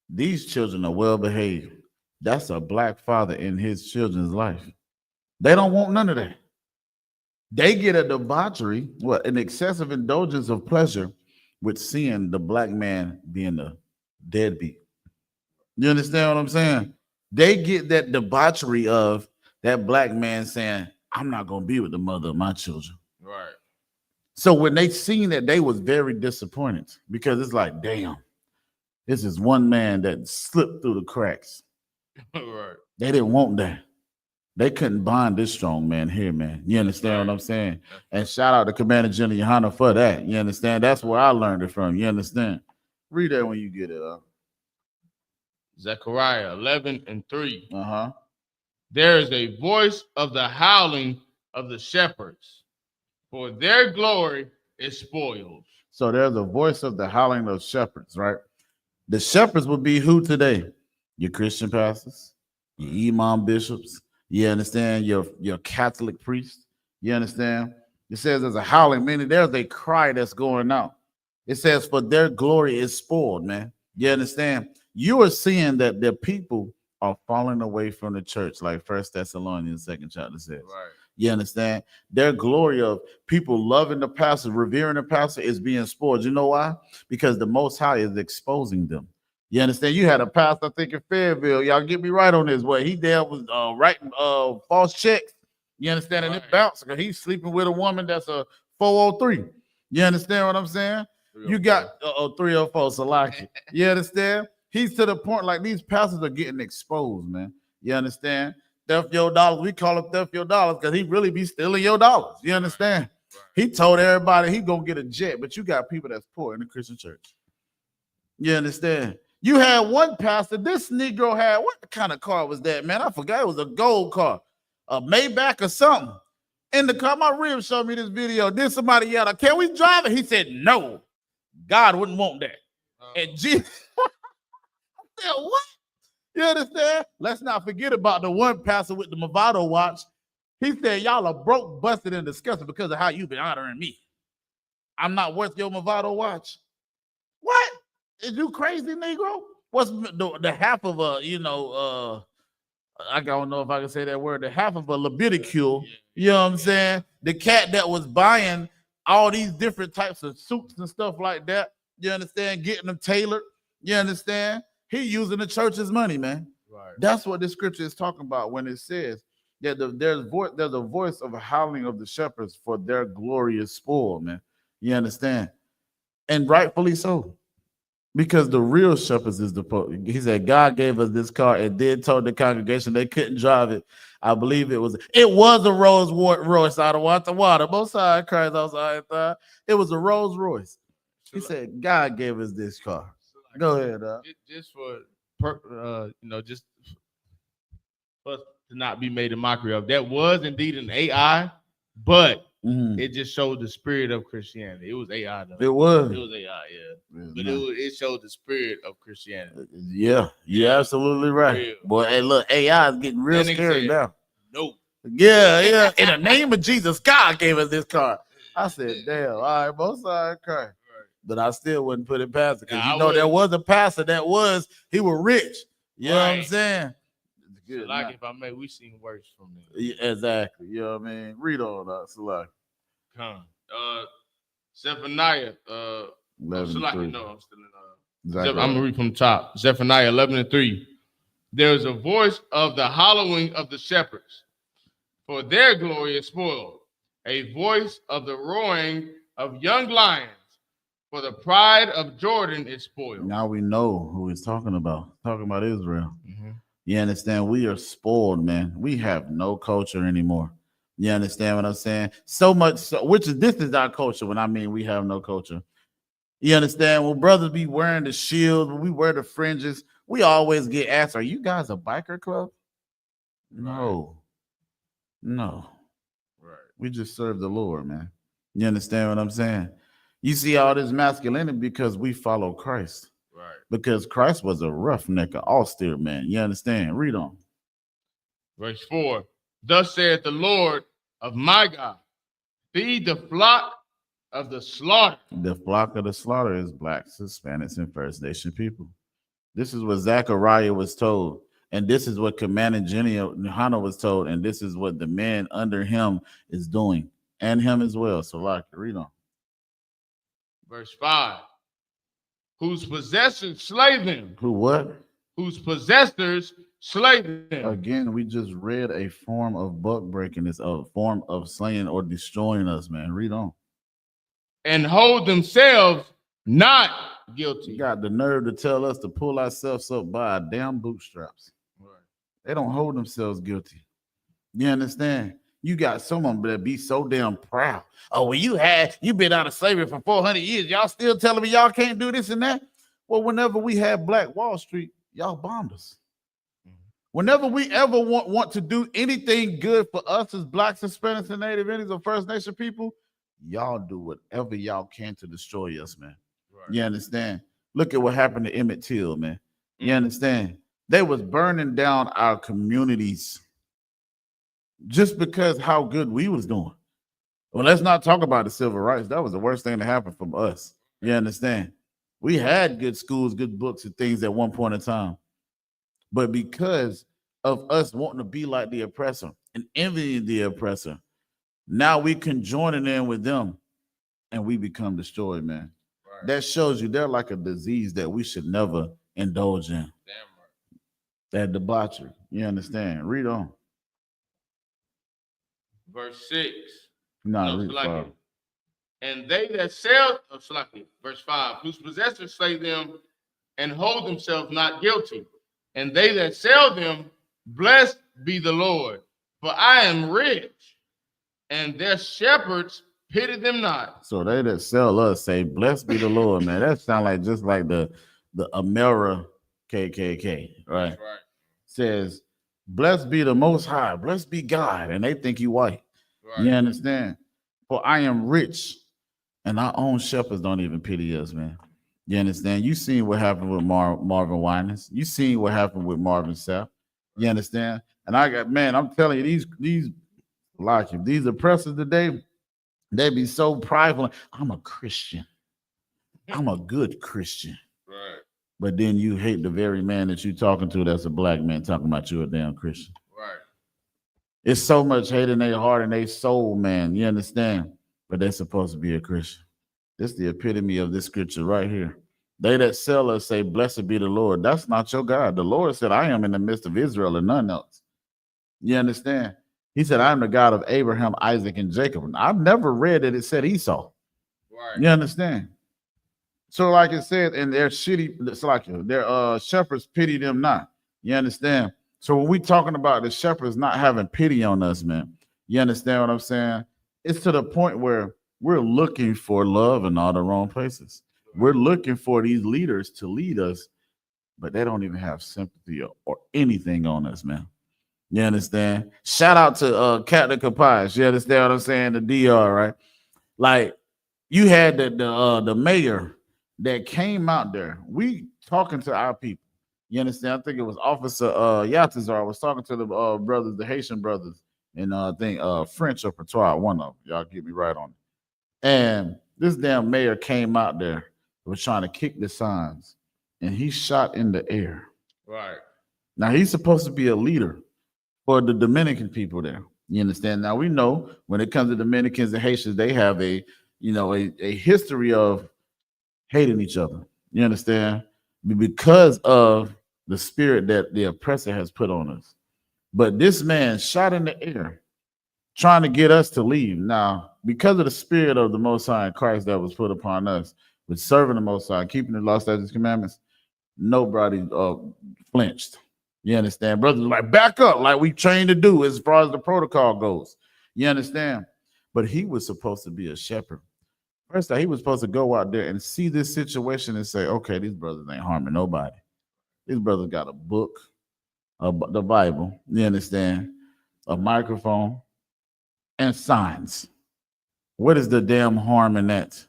[SPEAKER 2] these children are well behaved. That's a black father in his children's life. They don't want none of that. They get a debauchery, an excessive indulgence of pleasure with seeing the black man being a deadbeat. You understand what I'm saying? They get that debauchery of that black man saying, I'm not going to be with the mother of my children. Right. So when they seen that, they was very disappointed because it's like, damn, this is one man that slipped through the cracks. Right. They didn't want that. They couldn't bond this strong man here, man. You understand what I'm saying? And shout out to Commander General YAHANNA for that. You understand? That's where I learned it from. You understand? Read that when you get it up.
[SPEAKER 3] Zechariah 11:3.
[SPEAKER 2] Uh-huh.
[SPEAKER 3] There is a voice of the howling of the shepherds, for their glory is spoiled.
[SPEAKER 2] So there's a voice of the howling of shepherds, right? The shepherds would be who today? Your Christian pastors, your imam bishops. You understand? Your Catholic priest. You understand? It says there's a howling, meaning there's a cry that's going out. It says, for their glory is spoiled, man. You understand? You are seeing that their people are falling away from the church, like 1 Thessalonians 2nd chapter says. Right. You understand? Their glory of people loving the pastor, revering the pastor is being spoiled. You know why? Because the Most High is exposing them. You understand? You had a pastor, I think, in Fayetteville. Y'all get me right on this. Where he there was writing false checks. You understand? Right. And it bounced because he's sleeping with a woman that's a 403. You understand what I'm saying? You got 304, Salaki. You understand? He's to the point like these pastors are getting exposed, man. You understand? Theft your dollars. We call him theft your dollars because he really be stealing your dollars. You understand? Right. He told everybody he gonna get a jet, but you got people that's poor in the Christian church. You understand? You had one pastor, this Negro had, what kind of car was that, man? I forgot. It was a gold car, a Maybach or something. In the car, my rib showed me this video. Then somebody yelled, can we drive it? He said, no, God wouldn't want that. And Jesus, I said, what? You understand? Let's not forget about the one pastor with the Movado watch. He said, y'all are broke, busted, and disgusted because of how you've been honoring me. I'm not worth your Movado watch. What? Is you crazy, Negro? What's the half of a, I don't know if I can say that word, the half of a Leviticule, you know what I'm saying? The cat that was buying all these different types of suits and stuff like that, you understand? Getting them tailored, you understand? He using the church's money, man. Right. That's what the scripture is talking about when it says that there's a voice of a howling of the shepherds for their glorious spoil, man. You understand? And rightfully so. Because the real shepherds is he said God gave us this car and then told the congregation they couldn't drive it. I believe it was a Rolls Royce out of water. Both sides Christ outside. It was a Rolls Royce. He said God gave us this car. Go ahead.
[SPEAKER 3] Just just for to not be made a mockery of. That was indeed an AI, but it just showed the spirit of Christianity. It was AI though.
[SPEAKER 2] It was AI,
[SPEAKER 3] yeah. But it showed the spirit of Christianity.
[SPEAKER 2] Yeah, you're absolutely right. Real. Boy, hey, look, AI is getting real scary now.
[SPEAKER 3] Nope.
[SPEAKER 2] Yeah. In the name of Jesus, God gave us this car. I said, damn, all right, both sides cry. Right. But I still wouldn't put it past it because there was a pastor he was rich. You know what I'm saying?
[SPEAKER 3] Good. So like if I may, we seen worse from them.
[SPEAKER 2] Yeah, exactly. You know what I mean? Read on that. So like,
[SPEAKER 3] Zephaniah. I'm still in.
[SPEAKER 2] Exactly.
[SPEAKER 3] I'm gonna read from the top. Zephaniah 11:3. There is a voice of the hallowing of the shepherds, for their glory is spoiled. A voice of the roaring of young lions, for the pride of Jordan is spoiled.
[SPEAKER 2] Now we know who he's talking about. Talking about Israel. Mm-hmm. You understand? We are spoiled, man. We have no culture anymore. You understand what I'm saying? So much so, this is our culture when I mean we have no culture. You understand? When brothers be wearing the shields, when we wear the fringes, we always get asked, are you guys a biker club? No. Right. We just serve the Lord, man. You understand what I'm saying? You see all this masculinity because we follow Christ. Right. Because Christ was a roughneck, an austere man. You understand? Read on.
[SPEAKER 3] Verse 4. Thus saith the Lord of my God, feed the flock of the slaughter.
[SPEAKER 2] The flock of the slaughter is blacks, Hispanics, and First Nation people. This is what Zechariah was told. And this is what Commander General YAHANNA was told. And this is what the man under him is doing. And him as well. So like, read on.
[SPEAKER 3] Verse 5. Whose possessors slay them.
[SPEAKER 2] Who what?
[SPEAKER 3] Whose possessors slay them.
[SPEAKER 2] Again, we just read a form of buck breaking. It's a form of slaying or destroying us, man. Read on.
[SPEAKER 3] And hold themselves not guilty.
[SPEAKER 2] You got the nerve to tell us to pull ourselves up by our damn bootstraps. Right. They don't hold themselves guilty. You understand? You got someone that be so damn proud. Oh, well, you been out of slavery for 400 years. Y'all still telling me y'all can't do this and that? Well, whenever we had Black Wall Street, y'all bombed us. Whenever we ever want to do anything good for us as Blacks, Hispanics, and Native Indians or First Nation people, y'all do whatever y'all can to destroy us, man. Right. You understand? Look at what happened to Emmett Till, man. You understand? They was burning down our communities just because how good we was doing. Well, let's not talk about the civil rights. That was the worst thing that happened from us. You understand? We had good schools, good books, and things at one point in time. But because of us wanting to be like the oppressor and envying the oppressor, now we can join in with them and we become destroyed, man. Right. That shows you they're like a disease that we should never indulge in. Damn right. That debauchery. You understand? Read on.
[SPEAKER 3] Verse 6.
[SPEAKER 2] Read 5.
[SPEAKER 3] And they that sell, verse 5, whose possessors slay them and hold themselves not guilty. And they that sell them, blessed be the Lord, for I am rich, and their shepherds pity them not.
[SPEAKER 2] So they that sell us say, blessed be the Lord, man. That sounds like just like the the Amerikkka, right?
[SPEAKER 3] That's right.
[SPEAKER 2] Says, blessed be the Most High, blessed be God, and they think you white.
[SPEAKER 3] Right.
[SPEAKER 2] You understand? For I am rich, and our own shepherds don't even pity us, man. You understand? You seen what happened with Marvin Winans. You seen what happened with Marvin Sapp. You understand? And I got, man, I'm telling you, these oppressors today, they be so prideful. I'm a Christian. I'm a good Christian.
[SPEAKER 3] Right.
[SPEAKER 2] But then you hate the very man that you talking to that's a black man talking about you a damn Christian.
[SPEAKER 3] Right.
[SPEAKER 2] It's so much hate in their heart and their soul, man. You understand? But they're supposed to be a Christian. This is the epitome of this scripture right here. They that sell us say, blessed be the Lord. That's not your God. The Lord said, I am in the midst of Israel and none else. You understand? He said, I am the God of Abraham, Isaac, and Jacob. I've never read that it said Esau.
[SPEAKER 3] Right.
[SPEAKER 2] You understand? So like it said, and their their shepherds pity them not. You understand? So when we talking about the shepherds not having pity on us, man, you understand what I'm saying? It's to the point where we're looking for love in all the wrong places. We're looking for these leaders to lead us, but they don't even have sympathy or anything on us, man. You understand? Shout out to Captain Capias. You understand what I'm saying? The DR, right? Like you had the mayor that came out there. We talking to our people. You understand? I think it was Officer Yatazar was talking to the brothers, the Haitian brothers, and I think French or Patois, one of them. Y'all get me right on it. And this damn mayor came out there, was trying to kick the signs, and he shot in the air.
[SPEAKER 3] Right.
[SPEAKER 2] Now he's supposed to be a leader for the Dominican people there. You understand? Now we know when it comes to Dominicans and Haitians, they have a history of hating each other. You understand? Because of the spirit that the oppressor has put on us. But this man shot in the air, trying to get us to leave. Now, because of the spirit of the Most High in Christ that was put upon us, with serving the Most High, keeping the law, statutes, commandments, nobody flinched. You understand? Brothers like, back up, like we trained to do as far as the protocol goes. You understand? But he was supposed to be a shepherd. First, he was supposed to go out there and see this situation and say, okay, these brothers ain't harming nobody. These brothers got a book, the Bible, you understand, a microphone, and signs. What is the damn harm in that?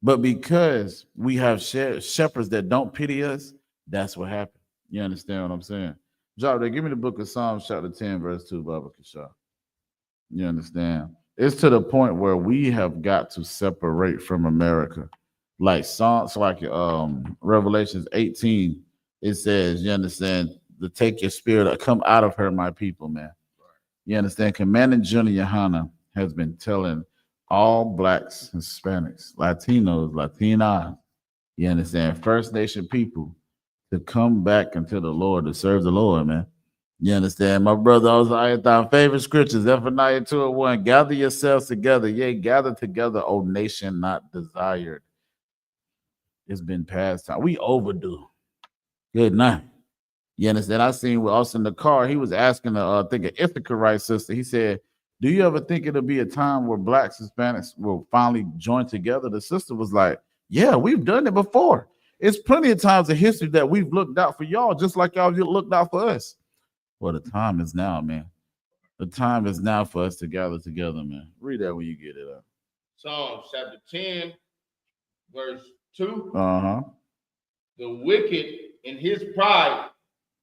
[SPEAKER 2] But because we have shepherds that don't pity us, that's what happened. You understand what I'm saying? Job, give me the book of Psalms, chapter 10, verse 2, Baba Kishah. You understand? It's to the point where we have got to separate from America. Like Psalms, like Revelations 18, it says, you understand, to take your spirit, come out of her, my people, man. You understand? Commanding General YAHANNA has been telling all blacks, Hispanics, Latinos, Latinas, you understand, First Nation people to come back into the Lord, to serve the Lord, man. You understand? My brother, also, our favorite scriptures, Zephaniah 2:1, gather yourselves together. Yea, gather together, O nation not desired. It's been past time. We overdue. Good night. You understand? I seen with us in the car, he was asking, I think, an I.S.U.P.K sister. He said, do you ever think it'll be a time where blacks, Hispanics will finally join together? The sister was like, yeah, we've done it before. It's plenty of times in history that we've looked out for y'all, just like y'all looked out for us. Well, the time is now, man. The time is now for us to gather together, man. Read that when you get it up.
[SPEAKER 3] Psalms chapter 10, verse 2.
[SPEAKER 2] Uh-huh.
[SPEAKER 3] The wicked in his pride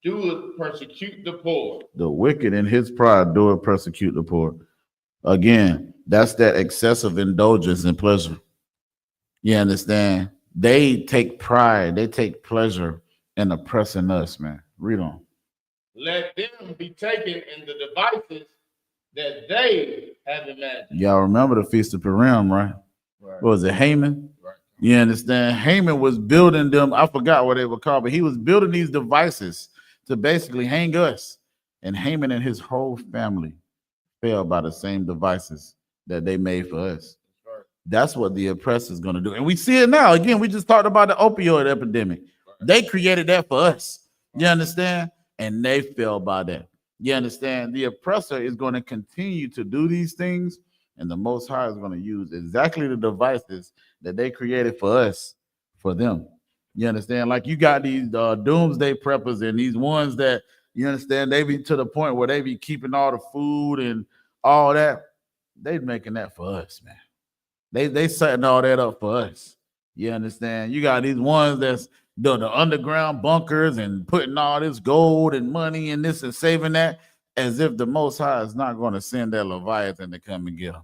[SPEAKER 3] doeth persecute the poor.
[SPEAKER 2] The wicked in his pride doeth persecute the poor. Again, that's that excessive indulgence and pleasure. You understand? They take pride, they take pleasure in oppressing us, man. Read on.
[SPEAKER 3] Let them be taken in the devices that they have imagined.
[SPEAKER 2] Y'all remember the Feast of Purim, right? What was it, Haman?
[SPEAKER 3] Right.
[SPEAKER 2] You understand? Haman was building them. I forgot what they were called, but he was building these devices to basically hang us. And Haman and his whole family fell by the same devices that they made for us.
[SPEAKER 3] Right.
[SPEAKER 2] That's what the oppressor is going to do. And we see it now. Again, we just talked about the opioid epidemic. Right. They created that for us. You understand? And they fell by that. You understand? The oppressor is going to continue to do these things, and the Most High is going to use exactly the devices that they created for us, for them. You understand? Like you got these doomsday preppers and these ones that, you understand, they be to the point where they be keeping all the food and all that. They making that for us, man. They setting all that up for us. You understand? You got these ones that's the underground bunkers and putting all this gold and money in this and saving that, as if the Most High is not going to send that Leviathan to come and get them.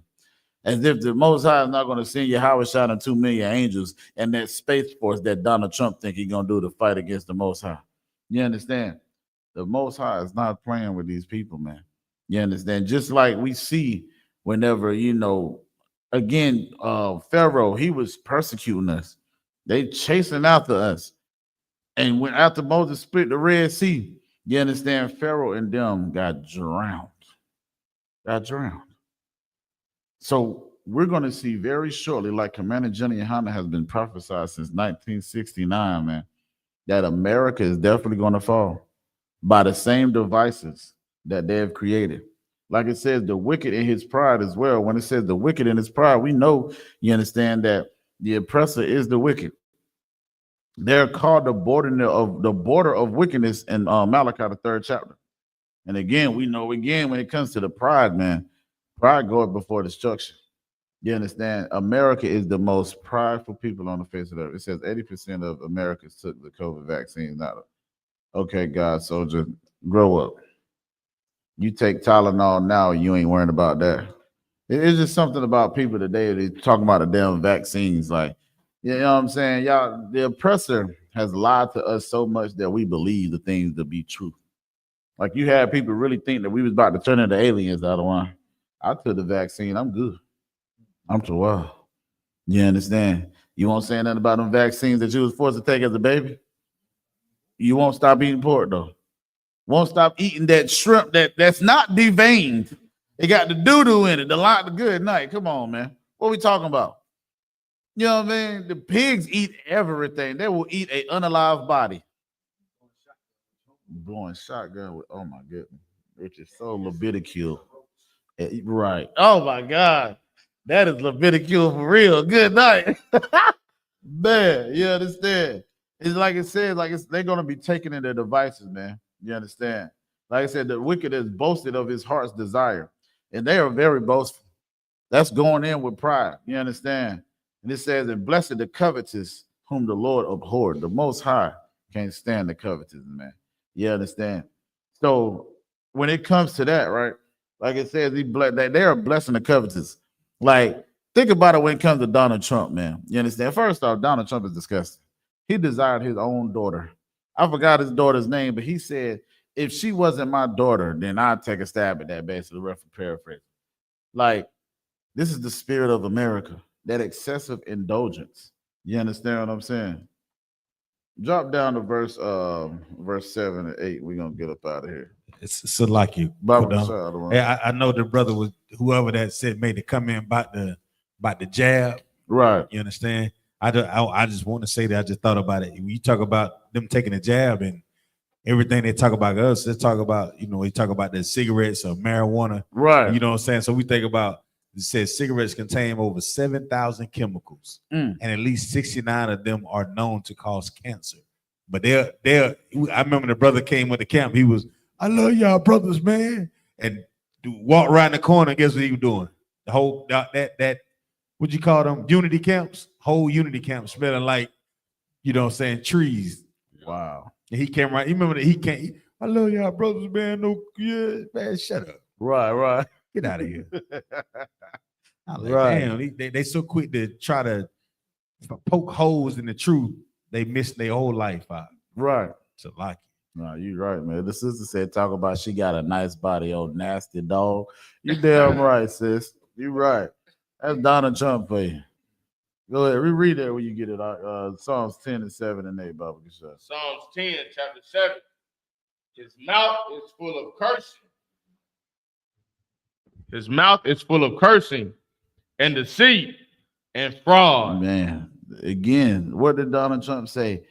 [SPEAKER 2] As if the Most High is not going to send YAHANNA and 2 million angels and that space force that Donald Trump think he's going to do to fight against the Most High. You understand? The Most High is not playing with these people, man. You understand? Just like we see whenever, you know, again, Pharaoh, he was persecuting us. They chasing after us. And when after Moses split the Red Sea, you understand, Pharaoh and them got drowned. Got drowned. So we're going to see very shortly, like Commander General YAHANNA has been prophesied since 1969, man, that America is definitely going to fall by the same devices that they have created. Like it says, the wicked in his pride as well. When it says the wicked in his pride, we know, you understand, that the oppressor is the wicked. They're called the border of wickedness in Malachi, the 3rd chapter. And again, we know again when it comes to the pride, man, pride goeth before destruction. You understand? America is the most prideful people on the face of the earth. It says 80% of Americans took the COVID vaccine. Not okay, God, soldier, grow up. You take Tylenol now, you ain't worrying about that. It's just something about people today. They talking about the damn vaccines. Like, you know what I'm saying? Y'all, the oppressor has lied to us so much that we believe the things to be true. Like you had people really think that we was about to turn into aliens the other one. I took the vaccine. I'm good. I'm too wild. You understand? You won't say nothing about them vaccines that you was forced to take as a baby? You won't stop eating pork, though. Won't stop eating that shrimp that's not deveined. It got the doo-doo in it, the good night. Come on, man. What are we talking about? You know what I mean? The pigs eat everything. They will eat an unalive body. Blowing shotgun with, oh my goodness, which is so Leviticus. Right. Oh my God. That is Leviticus for real. Good night. Man, you understand? It's like it says, like they're gonna be taking in their devices, man. You understand? Like I said, the wicked is boasted of his heart's desire, and they are very boastful. That's going in with pride. You understand? And it says, and blessed the covetous, whom the Lord abhorred. The Most High can't stand the covetous, man. You understand? So when it comes to that, right? Like it says, they are blessing the covetous. Like, think about it when it comes to Donald Trump, man. You understand? First off, Donald Trump is disgusting. He desired his own daughter. I forgot his daughter's name, but he said, if she wasn't my daughter, then I'd take a stab at that, basically, rough paraphrase. Like, this is the spirit of America, that excessive indulgence. You understand what I'm saying? Drop down to verse 7 and 8. We're gonna get up out of here.
[SPEAKER 4] It's like you. Hey, I know the brother was whoever that said made the comment about the jab.
[SPEAKER 2] Right.
[SPEAKER 4] You understand? I just want to say that I just thought about it. When you talk about them taking a jab and everything they talk about us, they talk about, you know, they talk about the cigarettes or marijuana.
[SPEAKER 2] Right.
[SPEAKER 4] You know what I'm saying? So we think about, it says cigarettes contain over 7,000 chemicals, and at least 69 of them are known to cause cancer. But I remember the brother came with the camp. He was, I love y'all brothers, man. And walk around the corner, guess what he was doing? The whole, that what you call them? Unity camps? Whole unity camp smelling like, you know what I'm saying, trees.
[SPEAKER 2] Wow.
[SPEAKER 4] And he came right, you remember that he came, I love y'all brothers, man. No, yeah, man, shut up.
[SPEAKER 2] Right.
[SPEAKER 4] Get out of here. I'm like,
[SPEAKER 2] Right.
[SPEAKER 4] damn, they so quick to try to poke holes in the truth. They miss their whole life out.
[SPEAKER 2] Right.
[SPEAKER 4] So like,
[SPEAKER 2] no, you right, man. The sister said, talk about she got a nice body, old nasty dog. You damn right, sis. You right. That's Donald Trump for you. Go ahead, reread that when you get it out. Psalms 10 and 7 and 8, Baba.
[SPEAKER 3] Psalms 10, chapter 7. His mouth is full of cursing. His mouth is full of cursing and deceit and fraud.
[SPEAKER 2] Man, again, what did Donald Trump say?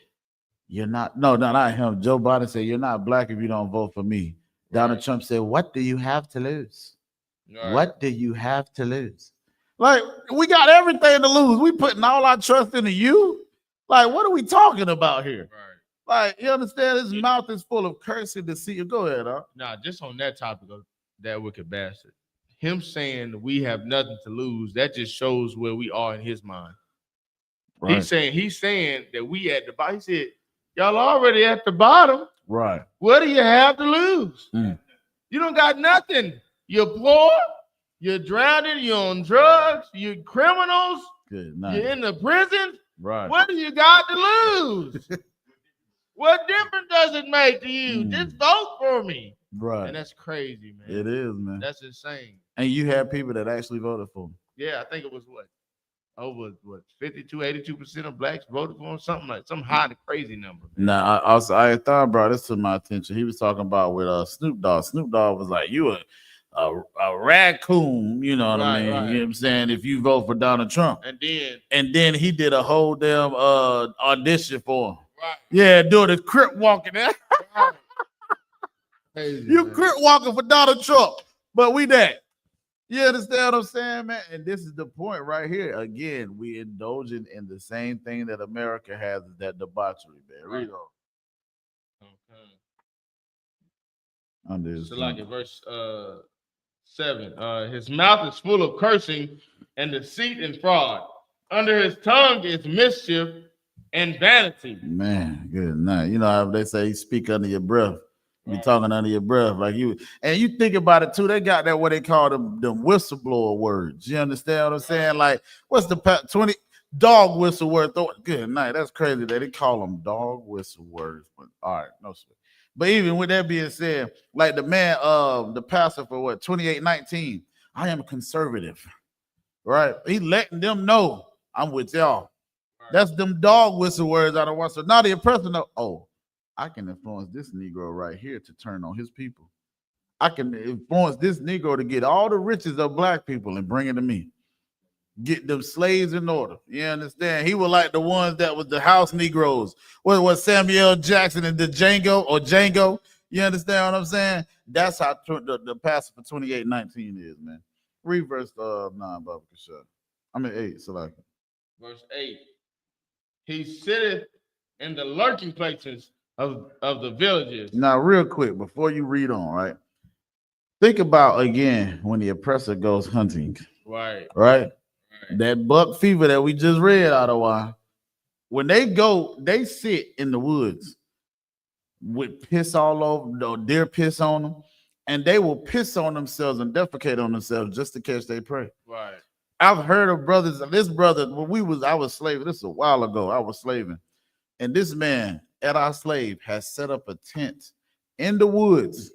[SPEAKER 2] You're not, no, not him. Joe Biden said, you're not black if you don't vote for me. Right. Donald Trump said, what do you have to lose? Right. What do you have to lose? Like, we got everything to lose. We putting all our trust into you. Like, what are we talking about here?
[SPEAKER 3] Right.
[SPEAKER 2] Like, you understand? His mouth is full of cursing, deceit. Go ahead, huh?
[SPEAKER 3] Nah, just on that topic of that wicked bastard, him saying we have nothing to lose, that just shows where we are in his mind.
[SPEAKER 2] Right.
[SPEAKER 3] He's saying that we at the bottom. He said, y'all already at the bottom.
[SPEAKER 2] Right.
[SPEAKER 3] What do you have to lose?
[SPEAKER 2] Mm.
[SPEAKER 3] You don't got nothing. You're poor. You're drowning. You're on drugs. You're criminals.
[SPEAKER 2] Good
[SPEAKER 3] You're
[SPEAKER 2] night.
[SPEAKER 3] in the prison.
[SPEAKER 2] Right.
[SPEAKER 3] What do you got to lose? What difference does it make to you? Just vote for me.
[SPEAKER 2] Right.
[SPEAKER 3] And that's crazy, man.
[SPEAKER 2] It is, man.
[SPEAKER 3] That's insane.
[SPEAKER 2] And you have people that actually voted for him.
[SPEAKER 3] Yeah, I think it was over 52-82% of blacks voted for him, something like some high and crazy number. Man.
[SPEAKER 2] Now, I thought brought this to my attention. He was talking about with Snoop Dogg. Snoop Dogg was like, "You a raccoon," you know what I mean?
[SPEAKER 3] Right.
[SPEAKER 2] You know what I'm saying? If you vote for Donald Trump,
[SPEAKER 3] and
[SPEAKER 2] then he did a whole damn audition for him.
[SPEAKER 3] Right.
[SPEAKER 2] Yeah, doing the crip walking.
[SPEAKER 3] Right. Crazy,
[SPEAKER 2] You
[SPEAKER 3] man.
[SPEAKER 2] crip walking for Donald Trump, but we that. You understand what I'm saying, man? And this is the point right here. Again, we indulging in the same thing that America has, that debauchery, man. Read on.
[SPEAKER 3] Okay.
[SPEAKER 2] Under his
[SPEAKER 3] So like in verse 7, his mouth is full of cursing and deceit and fraud. Under his tongue is mischief and vanity.
[SPEAKER 2] Man, good night. You know how they say you speak under your breath. You talking under your breath, like you, and you think about it too. They got that what they call them whistleblower words. You understand what I'm saying? Like, what's the 20 dog whistle word? Good night. That's crazy that they call them dog whistle words. But all right, no sir. But even with that being said, like the man, the pastor for what 2819, I am conservative, right? He letting them know I'm with y'all. That's them dog whistle words I don't want. So now the oppressor know, oh, I can influence this Negro right here to turn on his people. I can influence this Negro to get all the riches of black people and bring it to me. Get them slaves in order. You understand? He was like the ones that was the house Negroes. What was Samuel Jackson and the Django? You understand what I'm saying? That's how the pastor for 2819 is, man. Read verse 9, Baba Kashad. I mean 8, Salaki.
[SPEAKER 3] Verse 8. He sitteth in the lurking places of the villages.
[SPEAKER 2] Now, real quick, before you read on, right? Think about again when the oppressor goes hunting. Right? That buck fever that we just read out of why. When they go, they sit in the woods with piss all over, deer piss on them, and they will piss on themselves and defecate on themselves just to catch their prey.
[SPEAKER 3] Right.
[SPEAKER 2] I've heard of brothers. This brother, when I was slaving. This is a while ago. I was slaving, and this man at our slave has set up a tent in the woods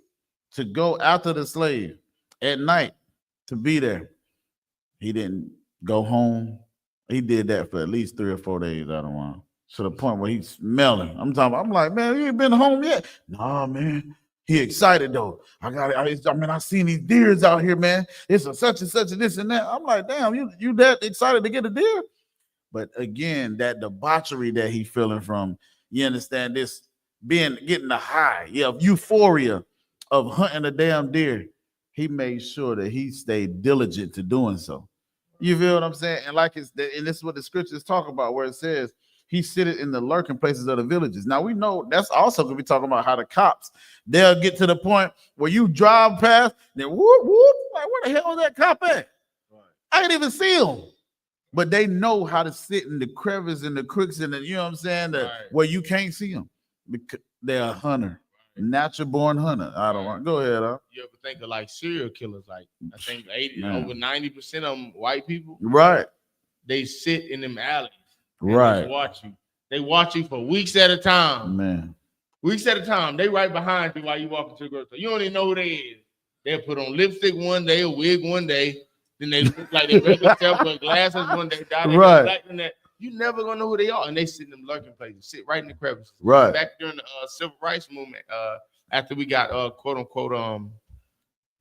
[SPEAKER 2] to go after the slave at night to be there. He didn't go home. He did that for at least 3 or 4 days. I don't want to the point where he's smelling. I'm like, man, you ain't been home yet? Nah, man. He excited though. I seen these deers out here, man. It's a such and such and this and that. I'm like, damn, you that excited to get a deer? But again, that debauchery that he feeling from, you understand this getting the high, euphoria of hunting a damn deer. He made sure that he stayed diligent to doing so. You feel what I'm saying? And this is what the scriptures talk about, where it says he sitteth in the lurking places of the villages. Now we know that's also going to be talking about how the cops, they'll get to the point where you drive past, then whoop, whoop, like where the hell is that cop at? Right. I didn't even see him. But they know how to sit in the crevice and the crooks and you know what I'm saying? Where you can't see them because they're a hunter, natural born hunter. I don't want. Go ahead, huh?
[SPEAKER 3] You ever think of like serial killers? Like I think over 90% of them white people.
[SPEAKER 2] Right.
[SPEAKER 3] They sit in them alleys.
[SPEAKER 2] Right.
[SPEAKER 3] They watch you. They watch you for weeks at a time.
[SPEAKER 2] Man.
[SPEAKER 3] Weeks at a time. They right behind you while you walking to the grocery store. You don't even know who they is. They'll put on lipstick one day, a wig one day. Then they look like they regular self with glasses one day.
[SPEAKER 2] Right.
[SPEAKER 3] Black and that. You never gonna know who they are. And they sit in them lurking places. Sit right in the crevices.
[SPEAKER 2] Right.
[SPEAKER 3] Back during the civil rights movement, after we got quote unquote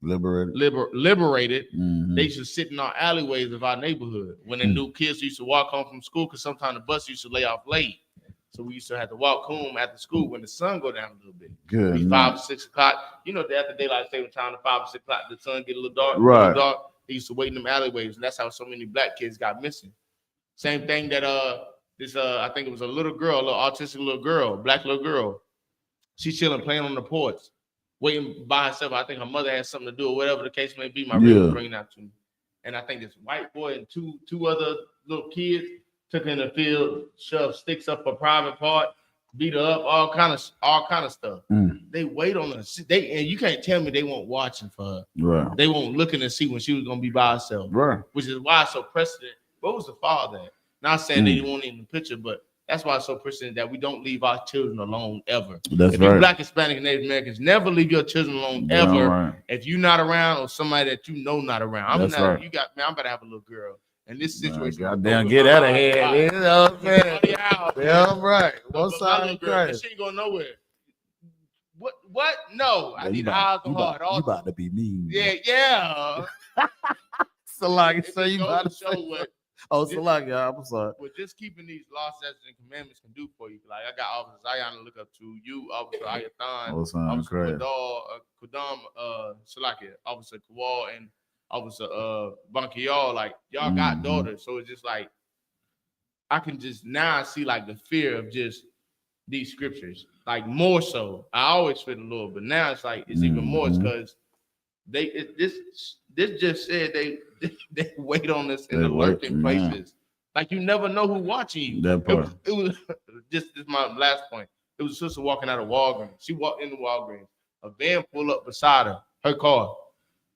[SPEAKER 3] liberated, they used to sit in our alleyways of our neighborhood when the new kids used to walk home from school because sometimes the bus used to lay off late. So we used to have to walk home after school when the sun go down a little bit.
[SPEAKER 2] Good.
[SPEAKER 3] 5 or 6 o'clock. You know, after daylight saving time, the 5 or 6 o'clock, the sun get a little dark.
[SPEAKER 2] Right.
[SPEAKER 3] A little dark. They used to wait in them alleyways, and that's how so many black kids got missing. Same thing that this I think it was a little girl, a little autistic little girl, black little girl. She's chilling, playing on the porch, waiting by herself. I think her mother had something to do or whatever the case may be. My rib was bringing that to me. And I think this white boy and two other little kids took her in the field, shoved sticks up a private part, beat her up, all kind of stuff. They wait on her. And you can't tell me they weren't watching for her.
[SPEAKER 2] Right.
[SPEAKER 3] They weren't looking to see when she was gonna be by herself.
[SPEAKER 2] Right.
[SPEAKER 3] Which is why it's so precedent. What was the father at? Not saying they didn't want it in the picture, but that's why it's so precedent that we don't leave our children alone ever.
[SPEAKER 2] That's
[SPEAKER 3] if
[SPEAKER 2] right.
[SPEAKER 3] you're Black, Hispanic, and Native Americans, never leave your children alone ever. Right. If you're not around or somebody that you know not around. I'm about to have a little girl. And this situation,
[SPEAKER 2] goddamn, get out of here. You know what I'm saying? Yeah, right. What's up?
[SPEAKER 3] She ain't going nowhere. What? No, I need eyes on her.
[SPEAKER 4] You about to be mean.
[SPEAKER 3] Yeah.
[SPEAKER 2] So like, so you about to
[SPEAKER 3] show what?
[SPEAKER 2] Oh, so like, yeah, I'm sorry.
[SPEAKER 3] But just keeping these law, statutes, and commandments can do for you. Like I got Officer Zion to look up to. You, Officer Ayathan, Officer Kudam, Salakia, Officer Kawal, and Officer Bankial. Like y'all got daughters, so it's just like I can just now see like the fear of just these scriptures, like more so. I always feel the Lord, but now it's like it's even more because this just said they wait on us in the lurking places. Like you never know who's watching you.
[SPEAKER 2] That part.
[SPEAKER 3] It was just my last point. It was a sister walking out of Walgreens. She walked into Walgreens. A van pulled up beside her car.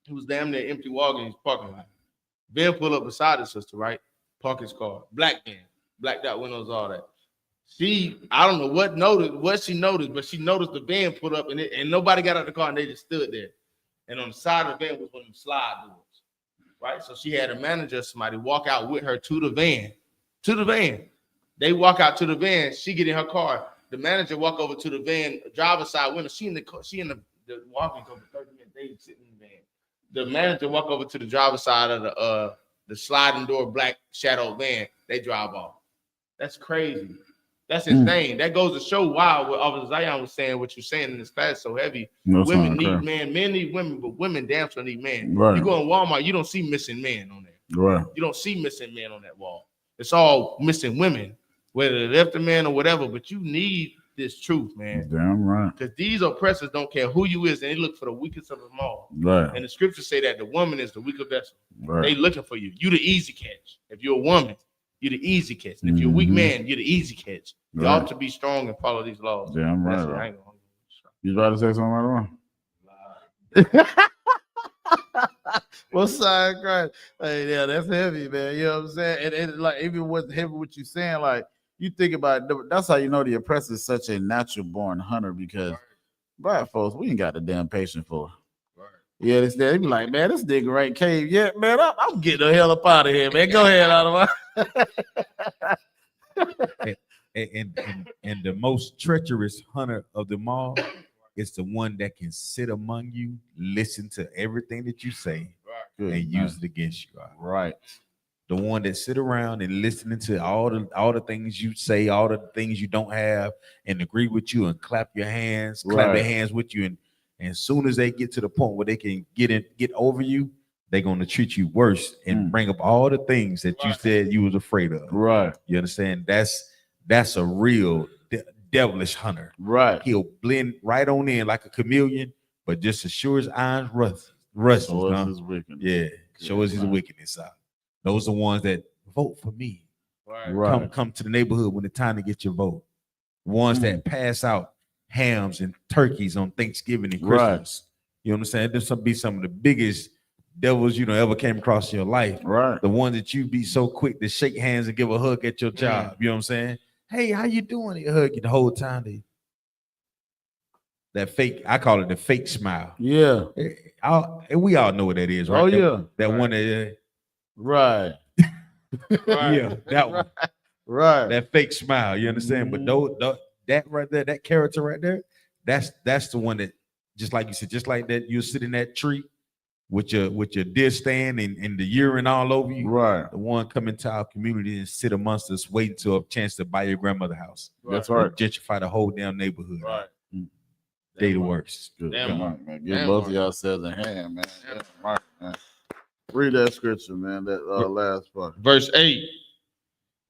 [SPEAKER 3] It was damn near empty Walgreens parking lot. Van pulled up beside the sister, right? Park his car. Black van. Blacked out windows, all that. I don't know what she noticed, but she noticed the van pulled up and nobody got out of the car and they just stood there. And on the side of the van was one of them slide doors. Right, so she had a manager, somebody walk out with her to the van. They walk out to the van. She get in her car. The manager walk over to the van, driver's side window. She in the car. She in the walking over 30 minutes. They sitting in the van. The manager walk over to the driver's side of the sliding door black shadow van. They drive off. That's crazy. That's insane. That goes to show why what Officer Zion was saying, what you're saying in this class is so heavy. Women need men need women, but women damn sure need men. Right. You go in Walmart, you don't see missing men on there.
[SPEAKER 2] Right.
[SPEAKER 3] You don't see missing men on that wall. It's all missing women, whether they left a man or whatever, but you need this truth, man.
[SPEAKER 2] Damn right.
[SPEAKER 3] Because these oppressors don't care who you is, and they look for the weakest of them all.
[SPEAKER 2] Right.
[SPEAKER 3] And the scriptures say that the woman is the weaker vessel.
[SPEAKER 2] Right.
[SPEAKER 3] They looking for you. You the easy catch. If you're a woman, you're the easy catch. And if you're a weak man, you're the easy catch. You ought to be strong and follow these laws.
[SPEAKER 2] Damn right. You about to say something right wrong? What's side crying? Hey, yeah, that's heavy, man. You know what I'm saying? And like even with heavy what you saying, like you think about it, that's how you know the oppressor is such a natural born hunter because black folks, we ain't got the damn patience for it. Yeah, they be like, man, this nigga right cave. Yeah, man, I'm getting the hell up out of here, man. Go ahead, out of
[SPEAKER 4] my. and the most treacherous hunter of them all is the one that can sit among you, listen to everything that you say, and use it against you.
[SPEAKER 2] Right.
[SPEAKER 4] The one that sit around and listening to all the things you say, all the things you don't have, and agree with you and clap your hands, clap their hands with you, and as soon as they get to the point where they can get over you, they're going to treat you worse and bring up all the things that you said you was afraid of.
[SPEAKER 2] Right.
[SPEAKER 4] You understand? That's a real devilish hunter.
[SPEAKER 2] Right.
[SPEAKER 4] He'll blend right on in like a chameleon, but just as sure as iron rust.
[SPEAKER 2] Show us his wickedness.
[SPEAKER 4] Yeah. Show us his wickedness out. Those are the ones that vote for me.
[SPEAKER 2] Right.
[SPEAKER 4] Come to the neighborhood when it's time to get your vote. Ones that pass out hams and turkeys on Thanksgiving and Christmas. You know what I'm saying? There's be some of the biggest devils you know ever came across in your life.
[SPEAKER 2] Right.
[SPEAKER 4] The ones that you be so quick to shake hands and give a hug at your job. You know what I'm saying? Hey, how you doing? They hug you the whole time. That fake, I call it the fake smile.
[SPEAKER 2] Yeah.
[SPEAKER 4] We all know what that is, right?
[SPEAKER 2] Oh, yeah.
[SPEAKER 4] That one that
[SPEAKER 2] right.
[SPEAKER 4] Yeah, that one.
[SPEAKER 2] Right.
[SPEAKER 4] That fake smile, you understand? But that right there, that character right there, that's the one that, just like you said, just like that, you'll sit in that tree with your deer stand and the urine all over you.
[SPEAKER 2] Right.
[SPEAKER 4] The one come into our community and sit amongst us, waiting to a chance to buy your grandmother's house.
[SPEAKER 2] That's right.
[SPEAKER 4] Gentrify the whole damn neighborhood.
[SPEAKER 3] Right.
[SPEAKER 4] They the worst.
[SPEAKER 2] Good.
[SPEAKER 3] Damn
[SPEAKER 2] Come on, man. Give both of y'all says a hand, man. Right, man. Read that scripture, man. That last part.
[SPEAKER 3] Verse 8.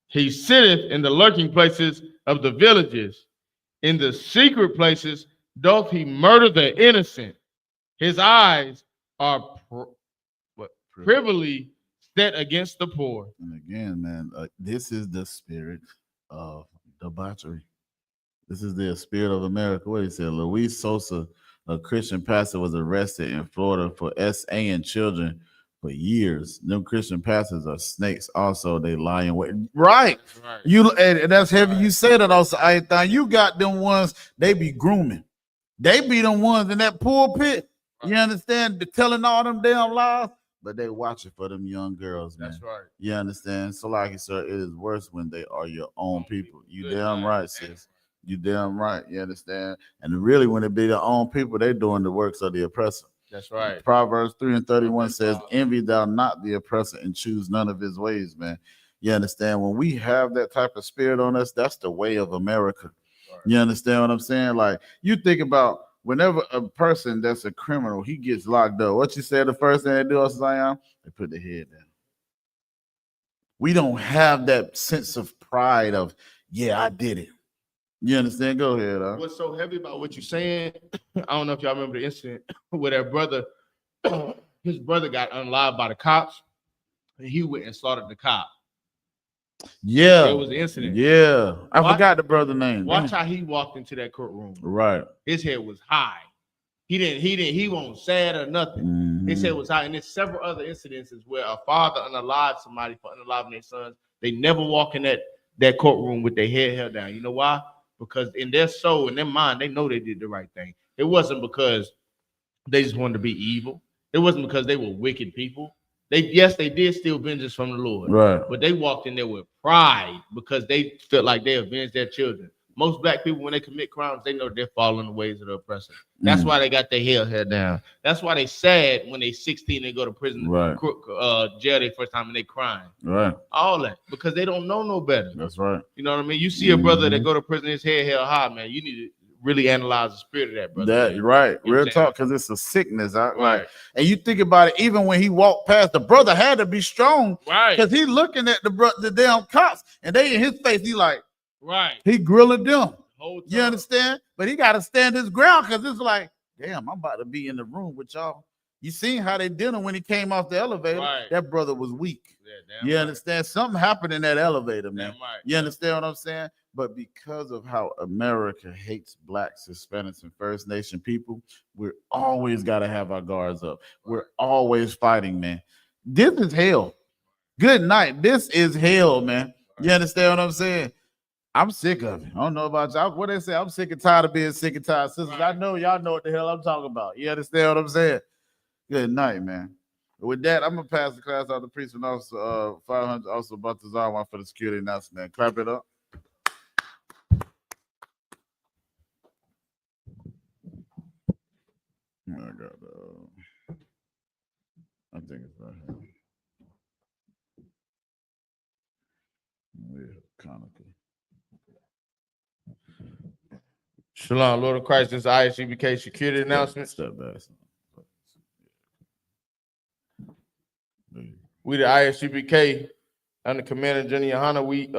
[SPEAKER 3] He sitteth in the lurking places of the villages. In the secret places doth he murder the innocent. His eyes are privily set against the poor.
[SPEAKER 2] And again, man, this is the spirit of debauchery. This is the spirit of America. What he said, Luis Sosa, a Christian pastor, was arrested in Florida for SA-ing children for years. Them Christian pastors are snakes. Also, they lie in wait. Right. You and that's heavy. You say that also. I thought you got them ones. They be grooming. They be them ones in that pulpit. You understand? Telling all them damn lies. But they watching for them young girls, man.
[SPEAKER 3] That's right.
[SPEAKER 2] You understand? So, like you said, it is worse when they are your own people. You damn right, sis. You damn right. You understand? And really, when it be their own people, they doing the works of the oppressor.
[SPEAKER 3] That's right.
[SPEAKER 2] Proverbs 3:31 says, envy thou not the oppressor and choose none of his ways, man. You understand? When we have that type of spirit on us, that's the way of America. Right. You understand what I'm saying? Like, you think about whenever a person that's a criminal, he gets locked up. What you said, the first thing they do, Zion, they put their head down. We don't have that sense of pride of, yeah, I did it. You understand? Go ahead. Huh?
[SPEAKER 3] What's so heavy about what you're saying, I don't know if y'all remember the incident where their brother, his brother got unalived by the cops, and he went and slaughtered the cop.
[SPEAKER 2] Yeah.
[SPEAKER 3] It was the incident.
[SPEAKER 2] Yeah. I forgot the brother's name.
[SPEAKER 3] Watch how he walked into that courtroom.
[SPEAKER 2] Right.
[SPEAKER 3] His head was high. He wasn't sad or nothing.
[SPEAKER 2] Mm-hmm.
[SPEAKER 3] His head was high. And there's several other incidences where a father unalived somebody for unaliving their sons. They never walk in that courtroom with their head held down. You know why? Because in their soul, in their mind, they know they did the right thing. It wasn't because they just wanted to be evil. It wasn't because they were wicked people. They did steal vengeance from the Lord.
[SPEAKER 2] Right.
[SPEAKER 3] But they walked in there with pride because they felt like they avenged their children. Most black people, when they commit crimes, they know they're following the ways of the oppressor. That's why they got their head down. That's why they sad when they 16, they go to prison,
[SPEAKER 2] right.
[SPEAKER 3] Jail their first time, and they crying.
[SPEAKER 2] Right.
[SPEAKER 3] All that because they don't know no better.
[SPEAKER 2] That's right.
[SPEAKER 3] You know what I mean? You see a brother that go to prison, his head held high, man. You need to really analyze the spirit of that brother.
[SPEAKER 2] That right, real talk, because it's a sickness.
[SPEAKER 3] Right.
[SPEAKER 2] Like, and you think about it, even when he walked past, the brother had to be strong,
[SPEAKER 3] right?
[SPEAKER 2] Because he looking at the damn cops, and they in his face, he like,
[SPEAKER 3] right,
[SPEAKER 2] he grilling them. You understand? But he got to stand his ground because it's like, damn, I'm about to be in the room with y'all. You seen how they did him when he came off the elevator?
[SPEAKER 3] Right.
[SPEAKER 2] That brother was weak.
[SPEAKER 3] Yeah,
[SPEAKER 2] you understand? Something happened in that elevator, man.
[SPEAKER 3] Right.
[SPEAKER 2] You understand what I'm saying? But because of how America hates blacks, Hispanics, and First Nation people, we're always got to have our guards up. We're always fighting, man. This is hell. Good night. This is hell, man. You understand what I'm saying? I'm sick of it. I don't know about y'all. What they say? I'm sick and tired of being sick and tired. Sisters, right. I know y'all know what the hell I'm talking about. You understand what I'm saying? Good night, man. With that, I'm gonna pass the class out to priest and officer 500 also Baltazar one for the security announcement. Clap it up. I got I think it's right here. Yeah, conical.
[SPEAKER 3] Shalom, Lord of Christ, this is I.S.U.P.K security announcement.
[SPEAKER 2] Step back.
[SPEAKER 3] We the I.S.U.P.K under Commander General YAHANNA. We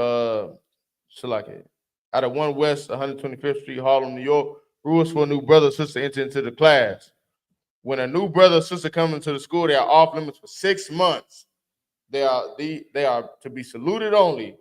[SPEAKER 3] out of 1 West 125th Street, Harlem, New York. Rules for a new brother or sister enter into the class. When a new brother or sister comes into the school, they are off limits for 6 months. They are to be saluted only.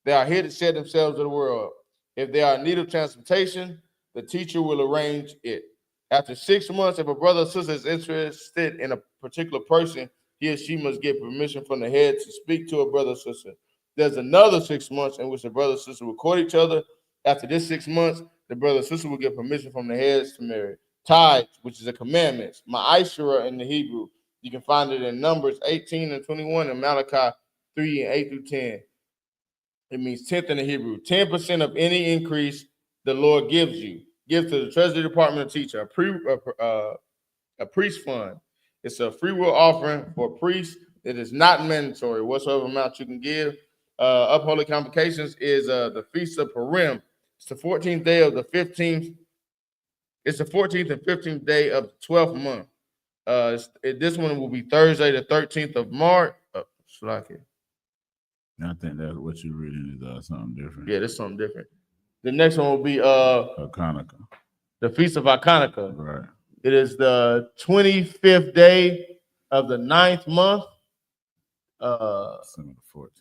[SPEAKER 3] They are here to share themselves with the world. If they are in need of transportation, the teacher will arrange it. After 6 months, if a brother or sister is interested in a particular person, he or she must get permission from the head to speak to a brother or sister. There's another 6 months in which the brother or sister will court each other. After this 6 months, the brother or sister will get permission from the heads to marry. Tithes, which is a commandment, I.S.U.P.K in the Hebrew. You can find it in Numbers 18 and 21 and Amerikkka 3 and 8 through 10. It means 10th in the Hebrew. 10% of any increase the Lord gives you. Give to the Treasury Department of teacher, a priest fund. It's a free will offering for priests. It is not mandatory. Whatsoever amount you can give. Upholy convocations is the Feast of Purim. It's the 14th day of the 15th. It's the 14th and 15th day of the 12th month. This one will be Thursday, the 13th of March.
[SPEAKER 2] I think that's what you're reading is something different.
[SPEAKER 3] Yeah, that's something different. The next one will be
[SPEAKER 2] Hanukkah.
[SPEAKER 3] the Feast of Hanukkah.
[SPEAKER 2] Right.
[SPEAKER 3] It is the 25th day of the 9th month.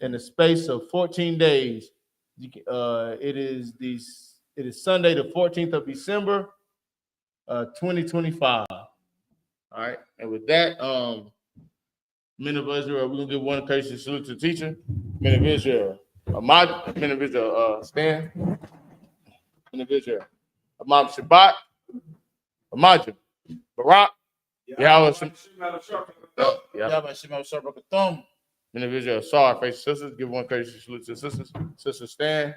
[SPEAKER 3] In the space of 14 days. It is Sunday, the 14th of December, 2025. All right, and with that, men of Israel, we're gonna give one courteous salute to the teacher. Men of Israel, Ahmad, men of Israel, Stan, men of Israel, Ahmad Shabbat, Ahmad, Barak, Yahweh, men of Israel, sorry, face sisters, give one courteous salute to the sisters. Sister Stan,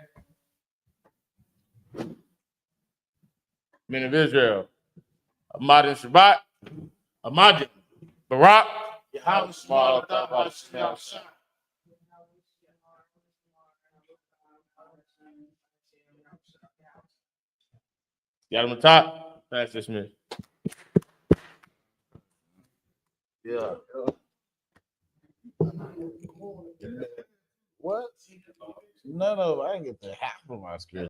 [SPEAKER 3] men of Israel, Ahmad and Shabbat, Ahmad, Barak, Yahweh, got him on top. That's just me.
[SPEAKER 2] Yeah. What? None of I didn't get the half of my script.